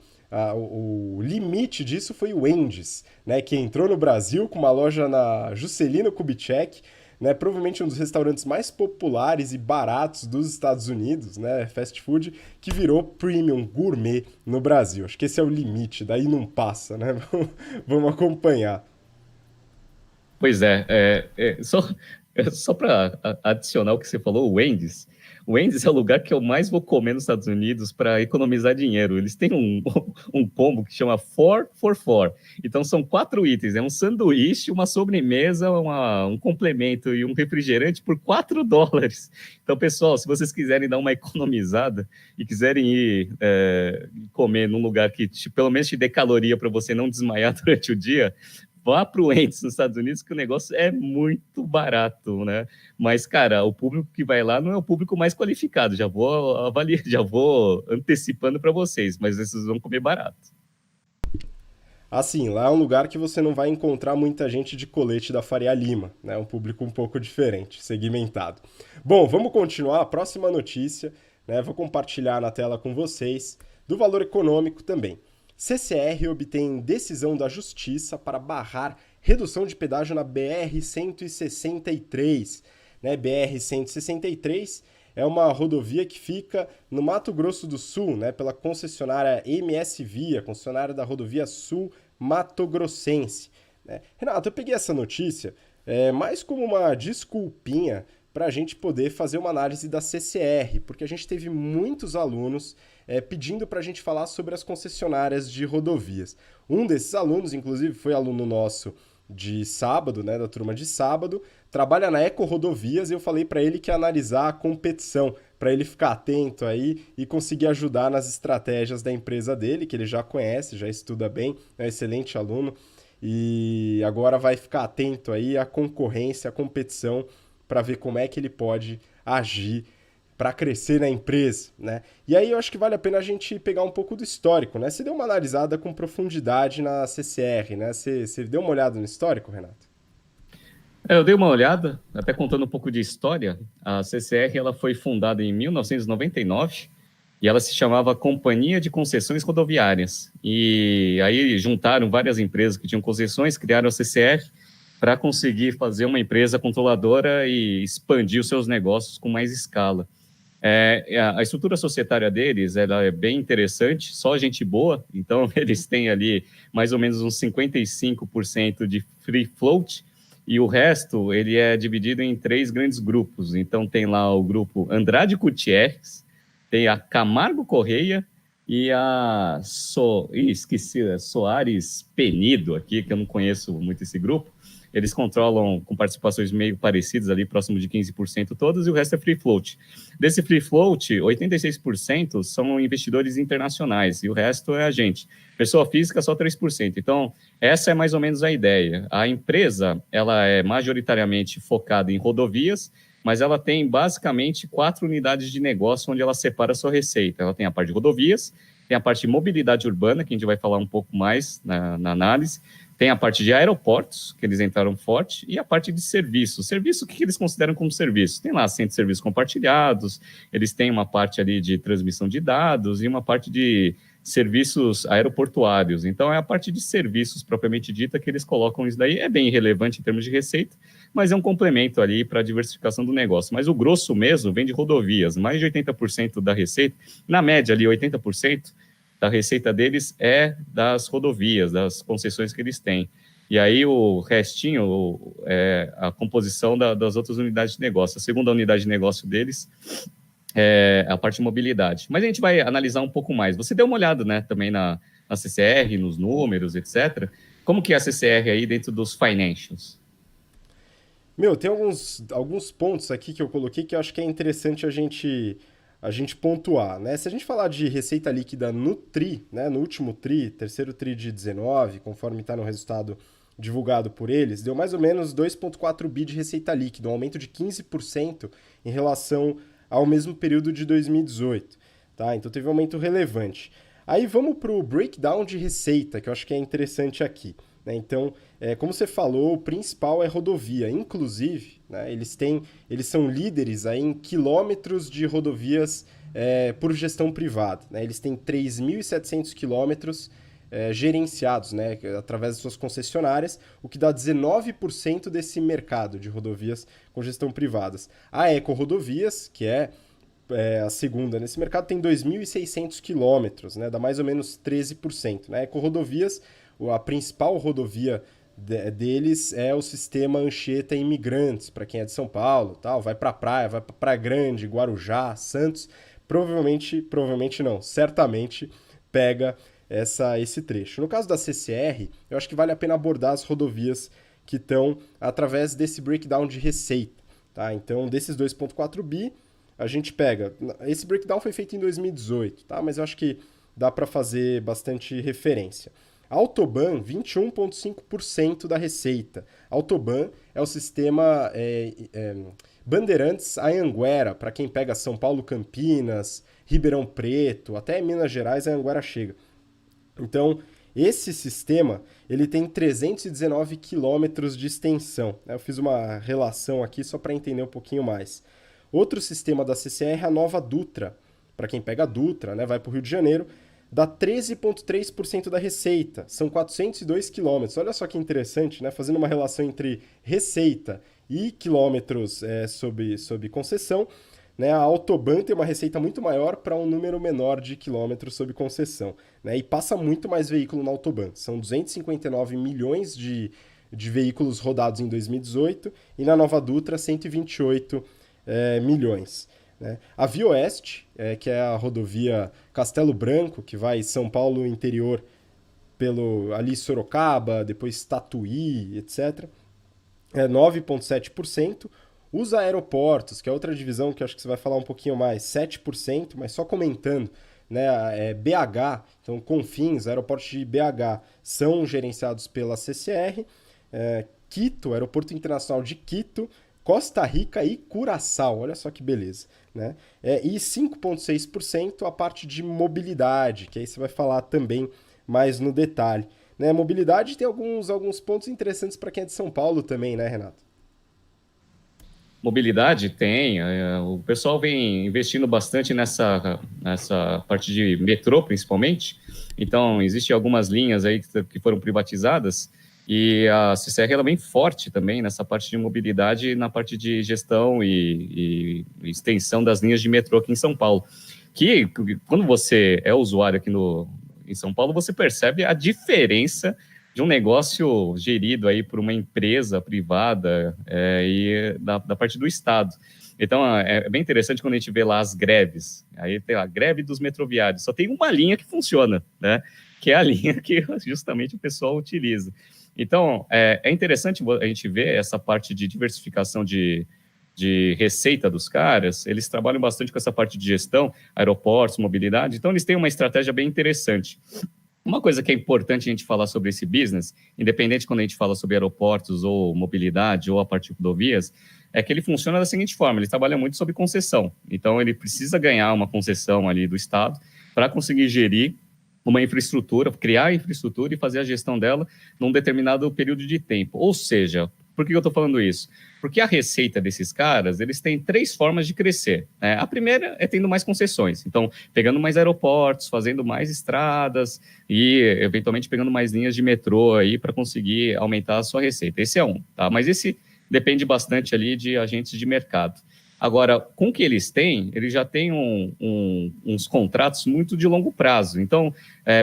limite disso foi o Wendy's, né? Que entrou no Brasil com uma loja na Juscelino Kubitschek, né? Provavelmente um dos restaurantes mais populares e baratos dos Estados Unidos, né? Fast food, que virou premium gourmet no Brasil. Acho que esse é o limite, daí não passa, né? Vamos acompanhar. Pois só para adicionar o que você falou, o Wendy's. O Wendy's é o lugar que eu mais vou comer nos Estados Unidos para economizar dinheiro. Eles têm um combo que chama 4 for 4. Então são 4 itens, é um sanduíche, uma sobremesa, um complemento e um refrigerante por $4. Então, pessoal, se vocês quiserem dar uma economizada e quiserem ir comer num lugar que pelo menos te dê caloria para você não desmaiar durante o dia, vá para o Wendy's nos Estados Unidos, que o negócio é muito barato, né? Mas, cara, o público que vai lá não é o público mais qualificado. Já vou avaliar, já vou antecipando para vocês, mas vocês vão comer barato. Assim, lá é um lugar que você não vai encontrar muita gente de colete da Faria Lima, né? Um público um pouco diferente, segmentado. Bom, vamos continuar. A próxima notícia, né? Vou compartilhar na tela com vocês, do Valor Econômico também. CCR obtém decisão da Justiça para barrar redução de pedágio na BR-163. Né? BR-163 é uma rodovia que fica no Mato Grosso do Sul, né? Pela concessionária MS Via, concessionária da rodovia Sul Mato Grossense. Né? Renato, eu peguei essa notícia mais como uma desculpinha para a gente poder fazer uma análise da CCR, porque a gente teve muitos alunos pedindo para a gente falar sobre as concessionárias de rodovias. Um desses alunos, inclusive, foi aluno nosso de sábado, né, da turma de sábado, trabalha na Eco Rodovias e eu falei para ele que ia analisar a competição, para ele ficar atento aí e conseguir ajudar nas estratégias da empresa dele, que ele já conhece, já estuda bem, é um excelente aluno, e agora vai ficar atento aí à concorrência, à competição, para ver como é que ele pode agir para crescer na empresa, né? E aí eu acho que vale a pena a gente pegar um pouco do histórico, né? Você deu uma analisada com profundidade na CCR, né? Você deu uma olhada no histórico, Renato? Eu dei uma olhada, até contando um pouco de história. A CCR ela foi fundada em 1999 e ela se chamava Companhia de Concessões Rodoviárias. E aí juntaram várias empresas que tinham concessões, criaram a CCR para conseguir fazer uma empresa controladora e expandir os seus negócios com mais escala. A estrutura societária deles ela é bem interessante, só gente boa, então eles têm ali mais ou menos uns 55% de free float, e o resto ele é dividido em três grandes grupos. Então tem lá o grupo Andrade Gutierrez, tem a Camargo Correia e esqueci, Soares Penido aqui, que eu não conheço muito esse grupo. Eles controlam com participações meio parecidas ali, próximo de 15% todas, e o resto é free float. Desse free float, 86% são investidores internacionais e o resto é a gente. Pessoa física, só 3%. Então, essa é mais ou menos a ideia. A empresa, ela é majoritariamente focada em rodovias, mas ela tem basicamente 4 unidades de negócio onde ela separa a sua receita. Ela tem a parte de rodovias, tem a parte de mobilidade urbana, que a gente vai falar um pouco mais na análise, tem a parte de aeroportos, que eles entraram forte, e a parte de serviços. Serviço, o que eles consideram como serviço? Tem lá centros de serviços compartilhados, eles têm uma parte ali de transmissão de dados e uma parte de serviços aeroportuários. Então, é a parte de serviços propriamente dita que eles colocam isso daí. É bem relevante em termos de receita, mas é um complemento ali para a diversificação do negócio. Mas o grosso mesmo vem de rodovias, mais de 80% da receita, na média ali 80%, da receita deles é das rodovias, das concessões que eles têm. E aí o restinho é a composição das outras unidades de negócio. A segunda unidade de negócio deles é a parte de mobilidade. Mas a gente vai analisar um pouco mais. Você deu uma olhada, né, também na CCR, nos números, etc. Como que é a CCR aí dentro dos financials? Meu, tem alguns pontos aqui que eu coloquei que eu acho que é interessante a gente pontuar, né? Se a gente falar de receita líquida no TRI, né, no último TRI, terceiro TRI de 19, conforme está no resultado divulgado por eles, deu mais ou menos 2,4 bi de receita líquida, um aumento de 15% em relação ao mesmo período de 2018, tá? Então teve um aumento relevante. Aí vamos para o breakdown de receita, que eu acho que é interessante aqui. Né? Então, como você falou, o principal é rodovia. Inclusive, né, eles são líderes aí em quilômetros de rodovias por gestão privada. Né? Eles têm 3.700 quilômetros gerenciados, né, através de suas concessionárias, o que dá 19% desse mercado de rodovias com gestão privadas. A Eco Rodovias, que é a segunda nesse mercado, tem 2.600 quilômetros, né, dá mais ou menos 13%. Né? A Eco Rodovias, a principal rodovia deles é o sistema Anchieta Imigrantes, para quem é de São Paulo, tal, vai para praia, vai para Praia Grande, Guarujá, Santos, provavelmente não, certamente pega esse trecho. No caso da CCR, eu acho que vale a pena abordar as rodovias que estão através desse breakdown de receita. Tá? Então, desses 2,4 bi, a gente pega... Esse breakdown foi feito em 2018, tá? Mas eu acho que dá para fazer bastante referência. Autoban, 21,5% da receita. Autoban é o sistema Bandeirantes Anhanguera, para quem pega São Paulo, Campinas, Ribeirão Preto, até Minas Gerais, a Anhanguera chega. Então, esse sistema ele tem 319 quilômetros de extensão. Eu fiz uma relação aqui só para entender um pouquinho mais. Outro sistema da CCR é a Nova Dutra. Para quem pega a Dutra, né, vai para o Rio de Janeiro, dá 13,3% da receita. São 402 quilômetros. Olha só que interessante, né? Fazendo uma relação entre receita e quilômetros sob concessão. Né, a Autoban tem uma receita muito maior para um número menor de quilômetros sob concessão. Né, e passa muito mais veículo na Autoban. São 259 milhões de veículos rodados em 2018 e na Nova Dutra 128 milhões. Né. A Via Oeste, que é a rodovia Castelo Branco, que vai São Paulo interior pelo ali Sorocaba, depois Tatuí, etc., é 9,7%. Os aeroportos, que é outra divisão que eu acho que você vai falar um pouquinho mais, 7%, mas só comentando, né, BH, então Confins, aeroportos de BH, são gerenciados pela CCR, Quito, Aeroporto Internacional de Quito, Costa Rica e Curaçao, olha só que beleza. Né? E 5,6% a parte de mobilidade, que aí você vai falar também mais no detalhe. Né? Mobilidade tem alguns pontos interessantes para quem é de São Paulo também, né, Renato? Mobilidade tem, o pessoal vem investindo bastante nessa parte de metrô, principalmente. Então, existem algumas linhas aí que foram privatizadas e a CCR ela vem forte também nessa parte de mobilidade, na parte de gestão e extensão das linhas de metrô aqui em São Paulo. Que quando você é usuário aqui em São Paulo, você percebe a diferença de um negócio gerido aí por uma empresa privada e da parte do Estado. Então, é bem interessante quando a gente vê lá as greves. Aí tem a greve dos metroviários. Só tem uma linha que funciona, né? Que é a linha que justamente o pessoal utiliza. Então, é interessante a gente ver essa parte de diversificação de receita dos caras. Eles trabalham bastante com essa parte de gestão, aeroportos, mobilidade. Então, eles têm uma estratégia bem interessante. Uma coisa que é importante a gente falar sobre esse business, independente quando a gente fala sobre aeroportos ou mobilidade ou a parte de rodovias, é que ele funciona da seguinte forma: ele trabalha muito sobre concessão. Então, ele precisa ganhar uma concessão ali do Estado para conseguir gerir uma infraestrutura, criar a infraestrutura e fazer a gestão dela num determinado período de tempo. Ou seja, por que eu estou falando isso? Porque a receita desses caras, eles têm 3 formas de crescer, né? A primeira é tendo mais concessões. Então, pegando mais aeroportos, fazendo mais estradas e, eventualmente, pegando mais linhas de metrô aí para conseguir aumentar a sua receita. Esse é um, tá? Mas esse depende bastante ali de agentes de mercado. Agora, com o que eles têm, eles já têm uns contratos muito de longo prazo. Então,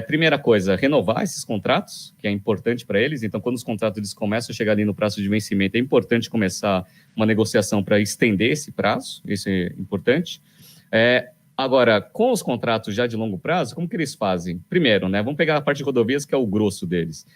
primeira coisa, renovar esses contratos, que é importante para eles. Então, quando os contratos eles começam a chegar ali no prazo de vencimento, é importante começar uma negociação para estender esse prazo, isso é importante. Agora, com os contratos já de longo prazo, como que eles fazem? Primeiro, né, vamos pegar a parte de rodovias, que é o grosso deles.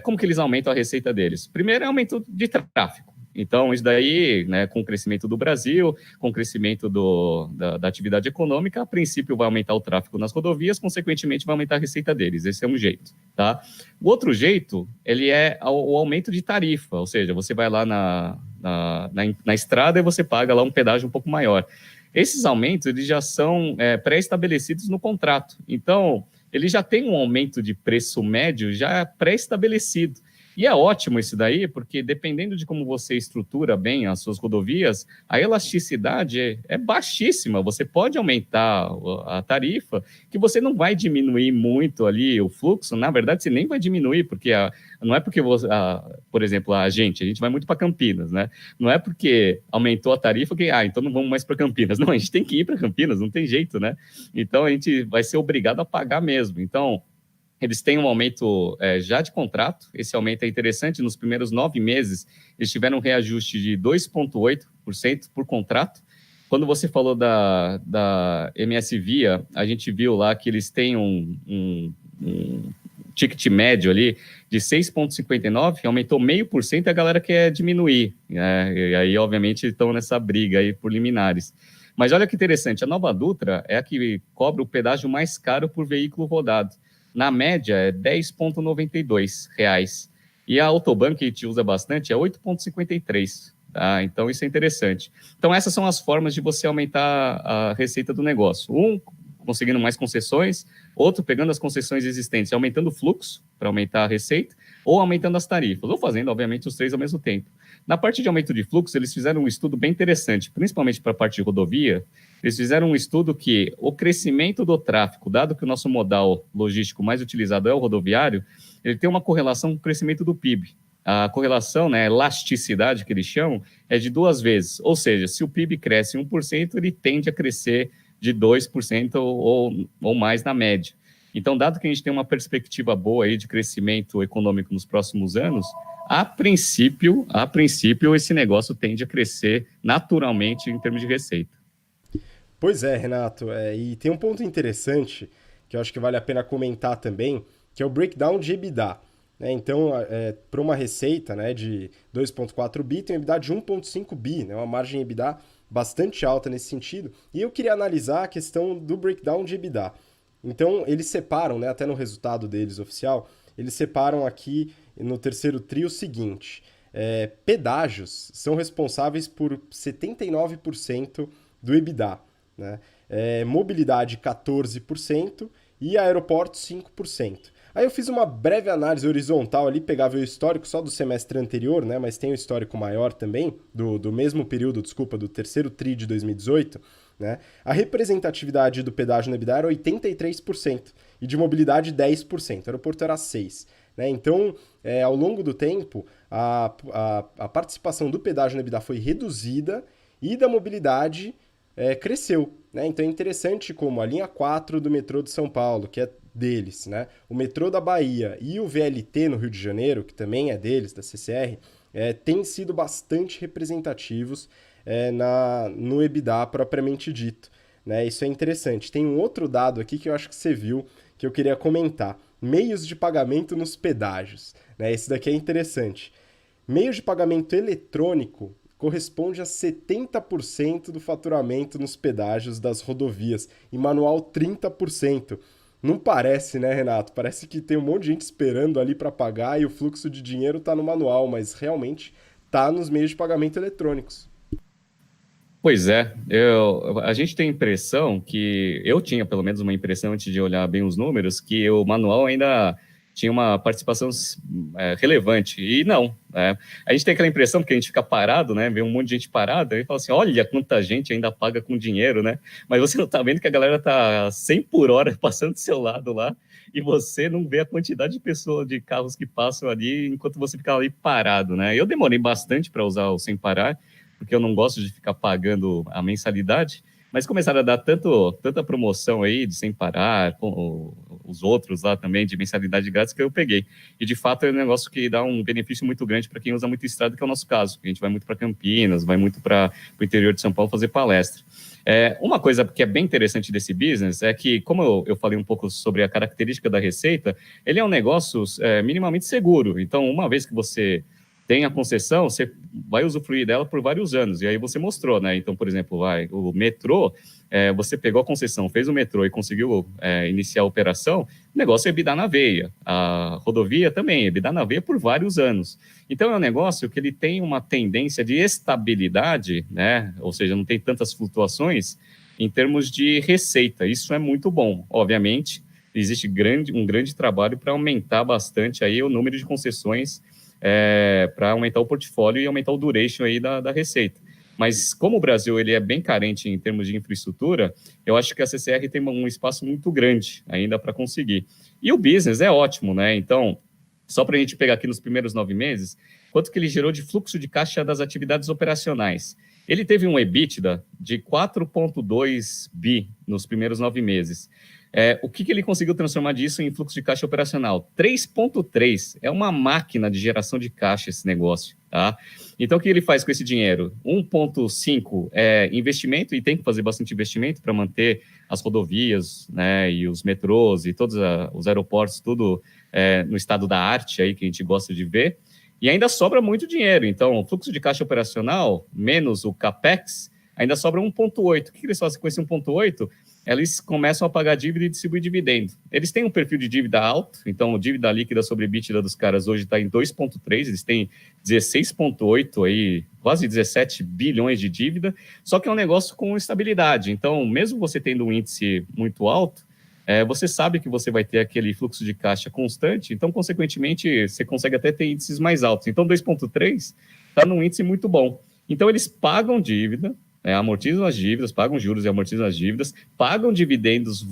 Como que eles aumentam a receita deles? Primeiro é aumento de tráfego. Então, isso daí, né, com o crescimento do Brasil, com o crescimento da atividade econômica, a princípio vai aumentar o tráfego nas rodovias, consequentemente vai aumentar a receita deles. Esse é um jeito, tá? O outro jeito, ele é o aumento de tarifa, ou seja, você vai lá na estrada e você paga lá um pedágio um pouco maior. Esses aumentos, eles já são pré-estabelecidos no contrato. Então, ele já tem um aumento de preço médio já pré-estabelecido. E é ótimo isso daí, porque dependendo de como você estrutura bem as suas rodovias, a elasticidade é baixíssima. Você pode aumentar a tarifa, que você não vai diminuir muito ali o fluxo. Na verdade, você nem vai diminuir, porque não é porque você, por exemplo, a gente vai muito para Campinas, né? Não é porque aumentou a tarifa que, então não vamos mais para Campinas. Não, a gente tem que ir para Campinas, não tem jeito, né? Então a gente vai ser obrigado a pagar mesmo. Então, eles têm um aumento já de contrato. Esse aumento é interessante. Nos primeiros 9 meses, eles tiveram um reajuste de 2,8% por contrato. Quando você falou da MS Via, a gente viu lá que eles têm um ticket médio ali de 6,59, aumentou 0,5% e a galera quer diminuir, né? E aí, obviamente, estão nessa briga aí por liminares. Mas olha que interessante, a Nova Dutra é a que cobra o pedágio mais caro por veículo rodado. Na média, é R$ 10,92. E a Autobahn, que a gente usa bastante, é 8,53. Tá? Então, isso é interessante. Então, essas são as formas de você aumentar a receita do negócio. Um, conseguindo mais concessões. Outro, pegando as concessões existentes e aumentando o fluxo para aumentar a receita. Ou aumentando as tarifas. Ou fazendo, obviamente, os 3 ao mesmo tempo. Na parte de aumento de fluxo, eles fizeram um estudo bem interessante, principalmente para a parte de rodovia. Eles fizeram um estudo que o crescimento do tráfego, dado que o nosso modal logístico mais utilizado é o rodoviário, ele tem uma correlação com o crescimento do PIB. A correlação, né, a elasticidade que eles chamam, é de 2 vezes. Ou seja, se o PIB cresce 1%, ele tende a crescer de 2% ou mais na média. Então, dado que a gente tem uma perspectiva boa aí de crescimento econômico nos próximos anos, a princípio, esse negócio tende a crescer naturalmente em termos de receita. Pois é, Renato, e tem um ponto interessante que eu acho que vale a pena comentar também, que é o breakdown de EBITDA. Né? Então, para uma receita, né, de 2,4 bi, tem um EBITDA de 1,5 bi, né? Uma margem EBITDA bastante alta nesse sentido. E eu queria analisar a questão do breakdown de EBITDA. Então, eles separam, né, até no resultado deles oficial, eles separam aqui no terceiro trio o seguinte: pedágios são responsáveis por 79% do EBITDA, né? Mobilidade 14% e aeroportos 5%. Aí eu fiz uma breve análise horizontal ali, pegava o histórico só do semestre anterior, né, mas tem o histórico maior também, do mesmo período, desculpa, do terceiro TRI de 2018, né, a representatividade do pedágio no EBITDA era 83% e de mobilidade 10%, o aeroporto era 6%. Né? Então, ao longo do tempo, a participação do pedágio no EBITDA foi reduzida e da mobilidade cresceu. Né? Então é interessante como a linha 4 do metrô de São Paulo, que é deles, né? O metrô da Bahia e o VLT no Rio de Janeiro, que também é deles, da CCR, têm sido bastante representativos no EBITDA propriamente dito. Né? Isso é interessante. Tem um outro dado aqui que eu acho que você viu, que eu queria comentar. Meios de pagamento nos pedágios. Né? Esse daqui é interessante. Meios de pagamento eletrônico corresponde a 70% do faturamento nos pedágios das rodovias e manual 30%. Não parece, né, Renato? Parece que tem um monte de gente esperando ali para pagar e o fluxo de dinheiro está no manual, mas realmente está nos meios de pagamento eletrônicos. Pois é, a gente tem a impressão que, eu tinha pelo menos uma impressão antes de olhar bem os números, que o manual ainda tinha uma participação relevante, e não. A gente tem aquela impressão, porque a gente fica parado, né, vê um monte de gente parada, e fala assim, olha quanta gente ainda paga com dinheiro, né, mas você não está vendo que a galera está 100 por hora passando do seu lado lá, e você não vê a quantidade de pessoas, de carros que passam ali, enquanto você fica ali parado, né. Eu demorei bastante para usar o sem parar, porque eu não gosto de ficar pagando a mensalidade, mas começaram a dar tanta promoção aí de sem parar, com os outros lá também de mensalidade grátis que eu peguei. E de fato é um negócio que dá um benefício muito grande para quem usa muito estrada, que é o nosso caso. A gente vai muito para Campinas, vai muito para o interior de São Paulo fazer palestra. Uma coisa que é bem interessante desse business é que, como eu falei um pouco sobre a característica da receita, ele é um negócio minimamente seguro. Então, uma vez que você tem a concessão, você vai usufruir dela por vários anos, e aí você mostrou, né? Então, por exemplo, o metrô, você pegou a concessão, fez o metrô e conseguiu iniciar a operação, o negócio é EBITDA na veia. A rodovia também é EBITDA na veia por vários anos. Então, é um negócio que ele tem uma tendência de estabilidade, né? Ou seja, não tem tantas flutuações em termos de receita. Isso é muito bom. Obviamente, existe um grande trabalho para aumentar bastante aí o número de concessões para aumentar o portfólio e aumentar o duration aí da receita. Mas como o Brasil ele é bem carente em termos de infraestrutura, eu acho que a CCR tem um espaço muito grande ainda para conseguir. E o business é ótimo, né? Então, só para a gente pegar aqui nos primeiros 9 meses, quanto que ele gerou de fluxo de caixa das atividades operacionais? Ele teve um EBITDA de 4,2 bi nos primeiros 9 meses. O que ele conseguiu transformar disso em fluxo de caixa operacional? 3,3. É uma máquina de geração de caixa esse negócio, tá? Então, o que ele faz com esse dinheiro? 1,5 é investimento, e tem que fazer bastante investimento para manter as rodovias, né, e os metrôs e todos os aeroportos, tudo no estado da arte aí que a gente gosta de ver. E ainda sobra muito dinheiro. Então, o fluxo de caixa operacional, menos o CAPEX, ainda sobra 1,8. O que eles fazem com esse 1,8? Eles começam a pagar dívida e distribuir dividendo. Eles têm um perfil de dívida alto, então a dívida líquida sobre EBITDA dos caras hoje está em 2,3, eles têm 16,8, aí, quase 17 bilhões de dívida, só que é um negócio com estabilidade. Então, mesmo você tendo um índice muito alto, você sabe que você vai ter aquele fluxo de caixa constante, então, consequentemente, você consegue até ter índices mais altos. Então, 2,3 está num índice muito bom. Então, eles pagam dívida, amortizam as dívidas, pagam juros e amortizam as dívidas, pagam dividendos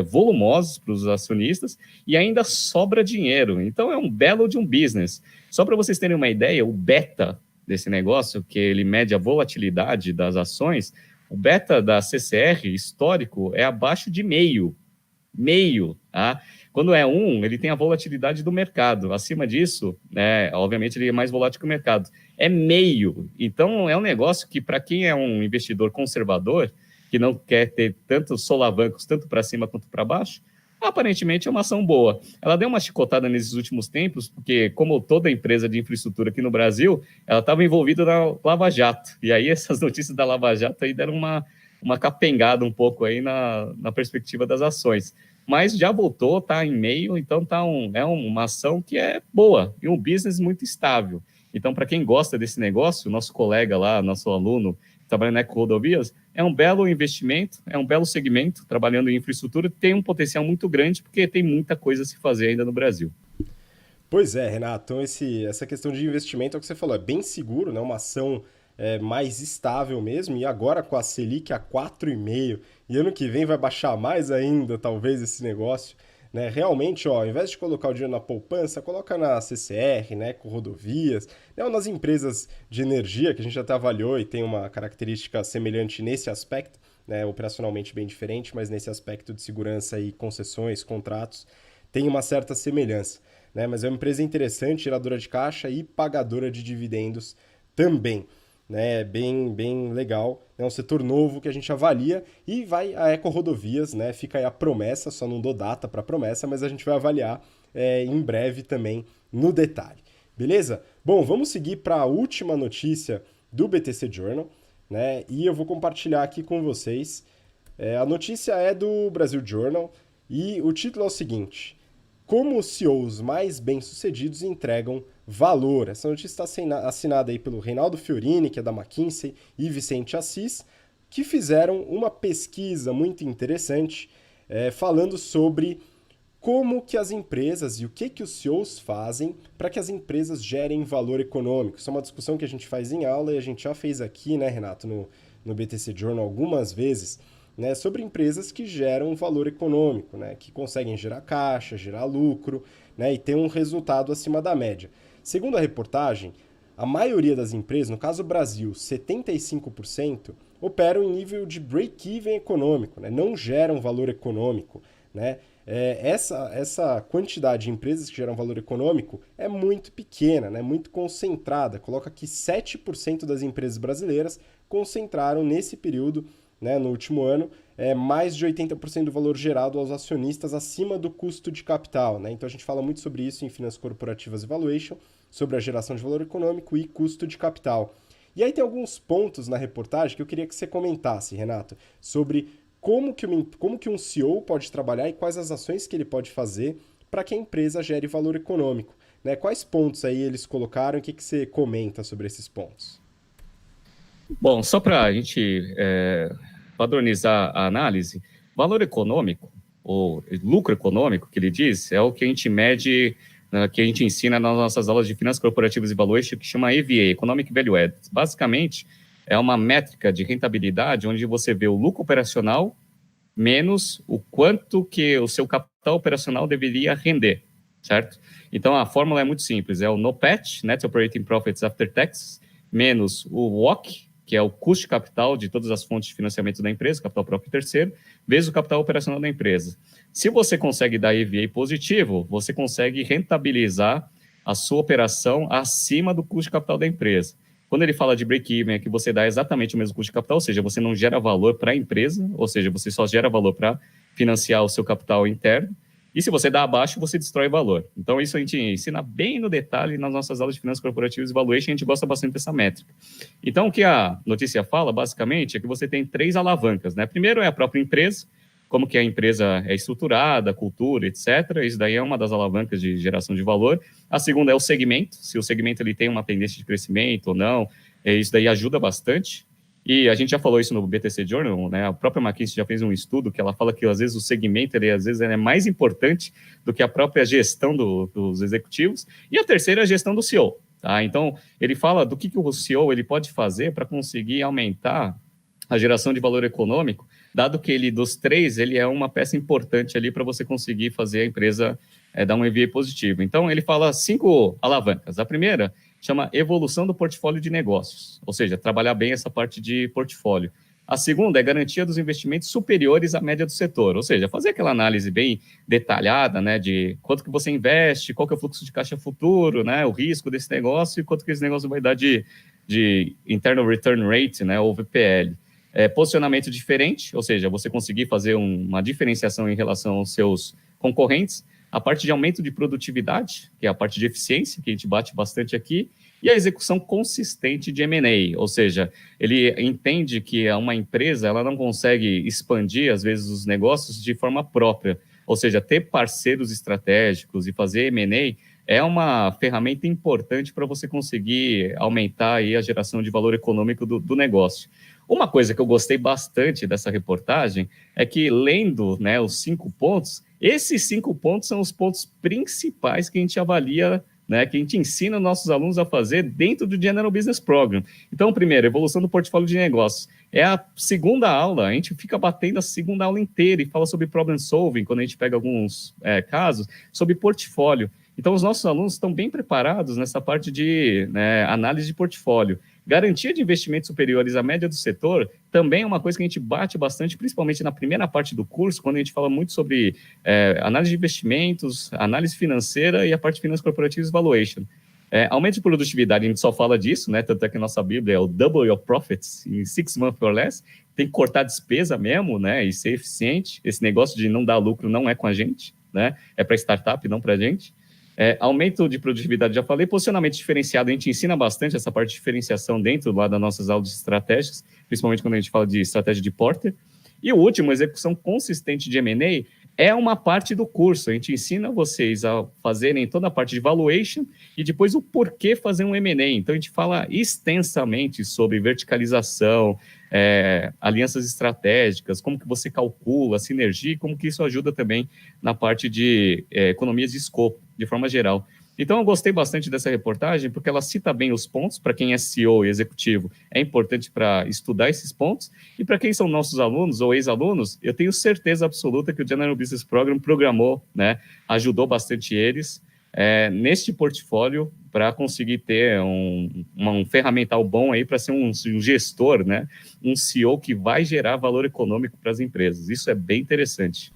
volumosos para os acionistas e ainda sobra dinheiro. Então, é um belo de um business. Só para vocês terem uma ideia, o beta desse negócio, que ele mede a volatilidade das ações, o beta da CCR histórico é abaixo de meio, tá? Quando é 1, ele tem a volatilidade do mercado. Acima disso, obviamente, ele é mais volátil que o mercado. É meio. Então, é um negócio que, para quem é um investidor conservador, que não quer ter tantos solavancos, tanto para cima quanto para baixo, aparentemente é uma ação boa. Ela deu uma chicotada nesses últimos tempos, porque, como toda empresa de infraestrutura aqui no Brasil, ela estava envolvida na Lava Jato. E aí, essas notícias da Lava Jato aí deram uma capengada um pouco aí na perspectiva das ações. Mas já voltou, está em meio, então é uma ação que é boa e um business muito estável. Então, para quem gosta desse negócio, nosso colega lá, nosso aluno, que trabalha na Eco Rodovias, é um belo investimento, é um belo segmento, trabalhando em infraestrutura, tem um potencial muito grande, porque tem muita coisa a se fazer ainda no Brasil. Pois é, Renato, então essa questão de investimento é o que você falou, é bem seguro, né? Uma ação mais estável mesmo, e agora com a Selic a 4,5, e ano que vem vai baixar mais ainda, talvez, esse negócio, né? Realmente, ó, ao invés de colocar o dinheiro na poupança, coloca na CCR, né, com rodovias, né, ou nas empresas de energia, que a gente até avaliou e tem uma característica semelhante nesse aspecto, né, operacionalmente bem diferente, mas nesse aspecto de segurança e concessões, contratos, tem uma certa semelhança, né? Mas é uma empresa interessante, geradora de caixa e pagadora de dividendos também, né? Bem legal. É um setor novo que a gente avalia e vai a Eco Rodovias, né? Fica aí a promessa, só não dou data para promessa, mas a gente vai avaliar em breve também no detalhe. Beleza? Bom, vamos seguir para a última notícia do BTC Journal, né? E eu vou compartilhar aqui com vocês. A notícia é do Brasil Journal e o título é o seguinte: como os CEOs mais bem-sucedidos entregam valor. Essa notícia está assinada aí pelo Reinaldo Fiorini, que é da McKinsey, e Vicente Assis, que fizeram uma pesquisa muito interessante falando sobre como que as empresas e o que os CEOs fazem para que as empresas gerem valor econômico. Isso é uma discussão que a gente faz em aula e a gente já fez aqui, né, Renato, no BTC Journal algumas vezes, né, sobre empresas que geram valor econômico, né, que conseguem gerar caixa, gerar lucro, né, e ter um resultado acima da média. Segundo a reportagem, a maioria das empresas, no caso do Brasil, 75%, operam em nível de break-even econômico, né, não geram valor econômico, né. Essa quantidade de empresas que geram valor econômico é muito pequena, né, muito concentrada. Coloca que 7% das empresas brasileiras concentraram nesse período, né, no último ano, mais de 80% do valor gerado aos acionistas acima do custo de capital, né? Então a gente fala muito sobre isso em Finanças Corporativas Evaluation, sobre a geração de valor econômico e custo de capital. E aí tem alguns pontos na reportagem que eu queria que você comentasse, Renato, sobre como que um CEO pode trabalhar e quais as ações que ele pode fazer para que a empresa gere valor econômico, né? Quais pontos aí eles colocaram e o que você comenta sobre esses pontos? Bom, só para a gente padronizar a análise, valor econômico, ou lucro econômico, que ele diz, é o que a gente mede, que a gente ensina nas nossas aulas de Finanças Corporativas e Valuation, que chama EVA, Economic Value Added. Basicamente, é uma métrica de rentabilidade onde você vê o lucro operacional menos o quanto que o seu capital operacional deveria render, certo? Então, a fórmula é muito simples, é o NOPAT, Net Operating Profits After Tax, menos o WOC, que é o custo de capital de todas as fontes de financiamento da empresa, capital próprio terceiro, vezes o capital operacional da empresa. Se você consegue dar EVA positivo, você consegue rentabilizar a sua operação acima do custo de capital da empresa. Quando ele fala de break-even, é que você dá exatamente o mesmo custo de capital, ou seja, você não gera valor para a empresa, ou seja, você só gera valor para financiar o seu capital interno. E se você dá abaixo, você destrói valor. Então, isso a gente ensina bem no detalhe nas nossas aulas de Finanças Corporativas e Valuation, a gente gosta bastante dessa métrica. Então, o que a notícia fala, basicamente, é que você tem 3 alavancas, né? Primeiro é a própria empresa, como que a empresa é estruturada, a cultura, etc. Isso daí é uma das alavancas de geração de valor. A segunda é o segmento, se o segmento ele tem uma tendência de crescimento ou não, isso daí ajuda bastante. E a gente já falou isso no BTC Journal, né? A própria McKinsey já fez um estudo que ela fala que às vezes o segmento às vezes é mais importante do que a própria gestão dos executivos. E a terceira é a gestão do CEO. Tá? Então, ele fala do que o CEO ele pode fazer para conseguir aumentar a geração de valor econômico, dado que ele, dos 3, ele é uma peça importante ali para você conseguir fazer a empresa dar um EVA positivo. Então, ele fala 5 alavancas. A primeira chama evolução do portfólio de negócios, ou seja, trabalhar bem essa parte de portfólio. A segunda é garantia dos investimentos superiores à média do setor, ou seja, fazer aquela análise bem detalhada, né, de quanto que você investe, qual que é o fluxo de caixa futuro, né, o risco desse negócio e quanto que esse negócio vai dar de Internal Return Rate, né, ou VPL. Posicionamento diferente, ou seja, você conseguir fazer uma diferenciação em relação aos seus concorrentes, a parte de aumento de produtividade, que é a parte de eficiência, que a gente bate bastante aqui, e a execução consistente de M&A, ou seja, ele entende que uma empresa ela não consegue expandir, às vezes, os negócios de forma própria, ou seja, ter parceiros estratégicos e fazer M&A é uma ferramenta importante para você conseguir aumentar aí a geração de valor econômico do negócio. Uma coisa que eu gostei bastante dessa reportagem é que, lendo, né, os 5 pontos, esses 5 pontos são os pontos principais que a gente avalia, né, que a gente ensina nossos alunos a fazer dentro do General Business Program. Então, primeiro, evolução do portfólio de negócios. É a segunda aula, a gente fica batendo a segunda aula inteira e fala sobre problem solving, quando a gente pega alguns casos, sobre portfólio. Então, os nossos alunos estão bem preparados nessa parte de, né, análise de portfólio. Garantia de investimentos superiores à média do setor também é uma coisa que a gente bate bastante, principalmente na primeira parte do curso, quando a gente fala muito sobre análise de investimentos, análise financeira e a parte de Finance Corporative Valuation. Aumento de produtividade, a gente só fala disso, né? Tanto é que a nossa Bíblia é o Double Your Profits in 6 months or less. Tem que cortar despesa mesmo, né? E ser eficiente. Esse negócio de não dar lucro não é com a gente, né? É para startup, não para a gente. Aumento de produtividade, já falei. Posicionamento diferenciado, a gente ensina bastante essa parte de diferenciação dentro lá das nossas aulas de estratégias, principalmente quando a gente fala de estratégia de Porter. E o último, execução consistente de M&A, é uma parte do curso. A gente ensina vocês a fazerem toda a parte de valuation e depois o porquê fazer um M&A. Então, a gente fala extensamente sobre verticalização, alianças estratégicas, como que você calcula a sinergia e como que isso ajuda também na parte de economias de escopo, de forma geral. Então, eu gostei bastante dessa reportagem, porque ela cita bem os pontos. Para quem é CEO e executivo, é importante para estudar esses pontos. E para quem são nossos alunos ou ex-alunos, eu tenho certeza absoluta que o General Business Program programou, né, ajudou bastante eles neste portfólio para conseguir ter um ferramental bom aí para ser um gestor, né, um CEO que vai gerar valor econômico para as empresas. Isso é bem interessante.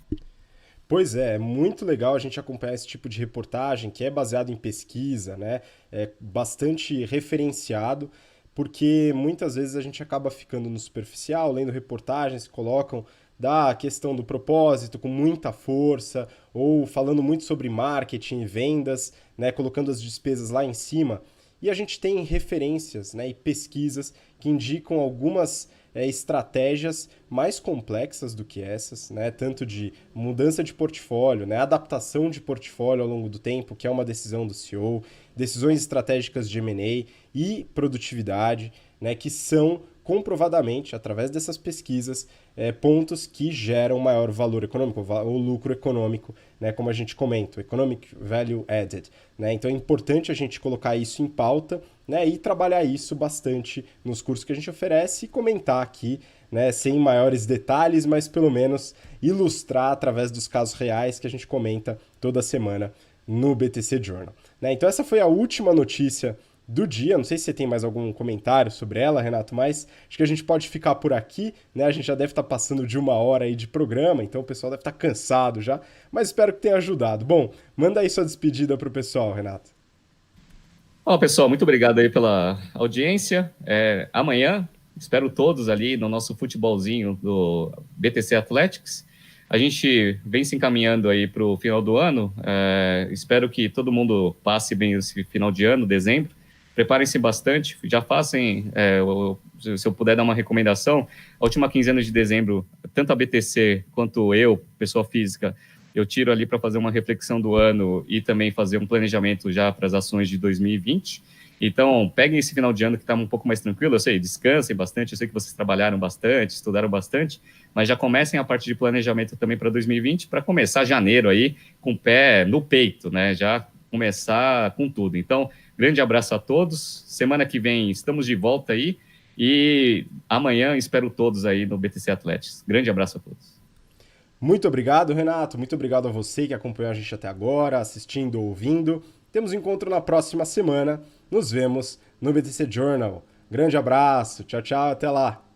Pois é muito legal a gente acompanhar esse tipo de reportagem que é baseado em pesquisa, né? É bastante referenciado, porque muitas vezes a gente acaba ficando no superficial, lendo reportagens que colocam da questão do propósito com muita força, ou falando muito sobre marketing e vendas, né? Colocando as despesas lá em cima. E a gente tem referências, né, e pesquisas que indicam algumas estratégias mais complexas do que essas, né, tanto de mudança de portfólio, né, adaptação de portfólio ao longo do tempo, que é uma decisão do CEO, decisões estratégicas de M&A e produtividade, né, que são comprovadamente, através dessas pesquisas, pontos que geram maior valor econômico, ou lucro econômico, né, como a gente comenta, Economic Value Added. Né? Então é importante a gente colocar isso em pauta, né, e trabalhar isso bastante nos cursos que a gente oferece e comentar aqui, né, sem maiores detalhes, mas pelo menos ilustrar através dos casos reais que a gente comenta toda semana no BTC Journal. Né? Então essa foi a última notícia do dia. Não sei se você tem mais algum comentário sobre ela, Renato, mas acho que a gente pode ficar por aqui, né? A gente já deve estar passando de 1 hora aí de programa, então o pessoal deve estar cansado já, mas espero que tenha ajudado. Bom, manda aí sua despedida para o pessoal, Renato. Olá, pessoal, muito obrigado aí pela audiência. Amanhã, espero todos ali no nosso futebolzinho do BTC Athletics. A gente vem se encaminhando aí para o final do ano. Espero que todo mundo passe bem esse final de ano, dezembro. Preparem-se bastante, já façam, se eu puder dar uma recomendação, a última quinzena de dezembro, tanto a BTC quanto eu, pessoa física, eu tiro ali para fazer uma reflexão do ano e também fazer um planejamento já para as ações de 2020. Então, peguem esse final de ano que está um pouco mais tranquilo, eu sei, descansem bastante, eu sei que vocês trabalharam bastante, estudaram bastante, mas já comecem a parte de planejamento também para 2020, para começar janeiro aí com o pé no peito, né? Já começar com tudo. Então, grande abraço a todos. Semana que vem estamos de volta aí e amanhã espero todos aí no BTC Athletics. Grande abraço a todos. Muito obrigado, Renato. Muito obrigado a você que acompanhou a gente até agora, assistindo ou ouvindo. Temos encontro na próxima semana. Nos vemos no BTC Journal. Grande abraço. Tchau, tchau. Até lá.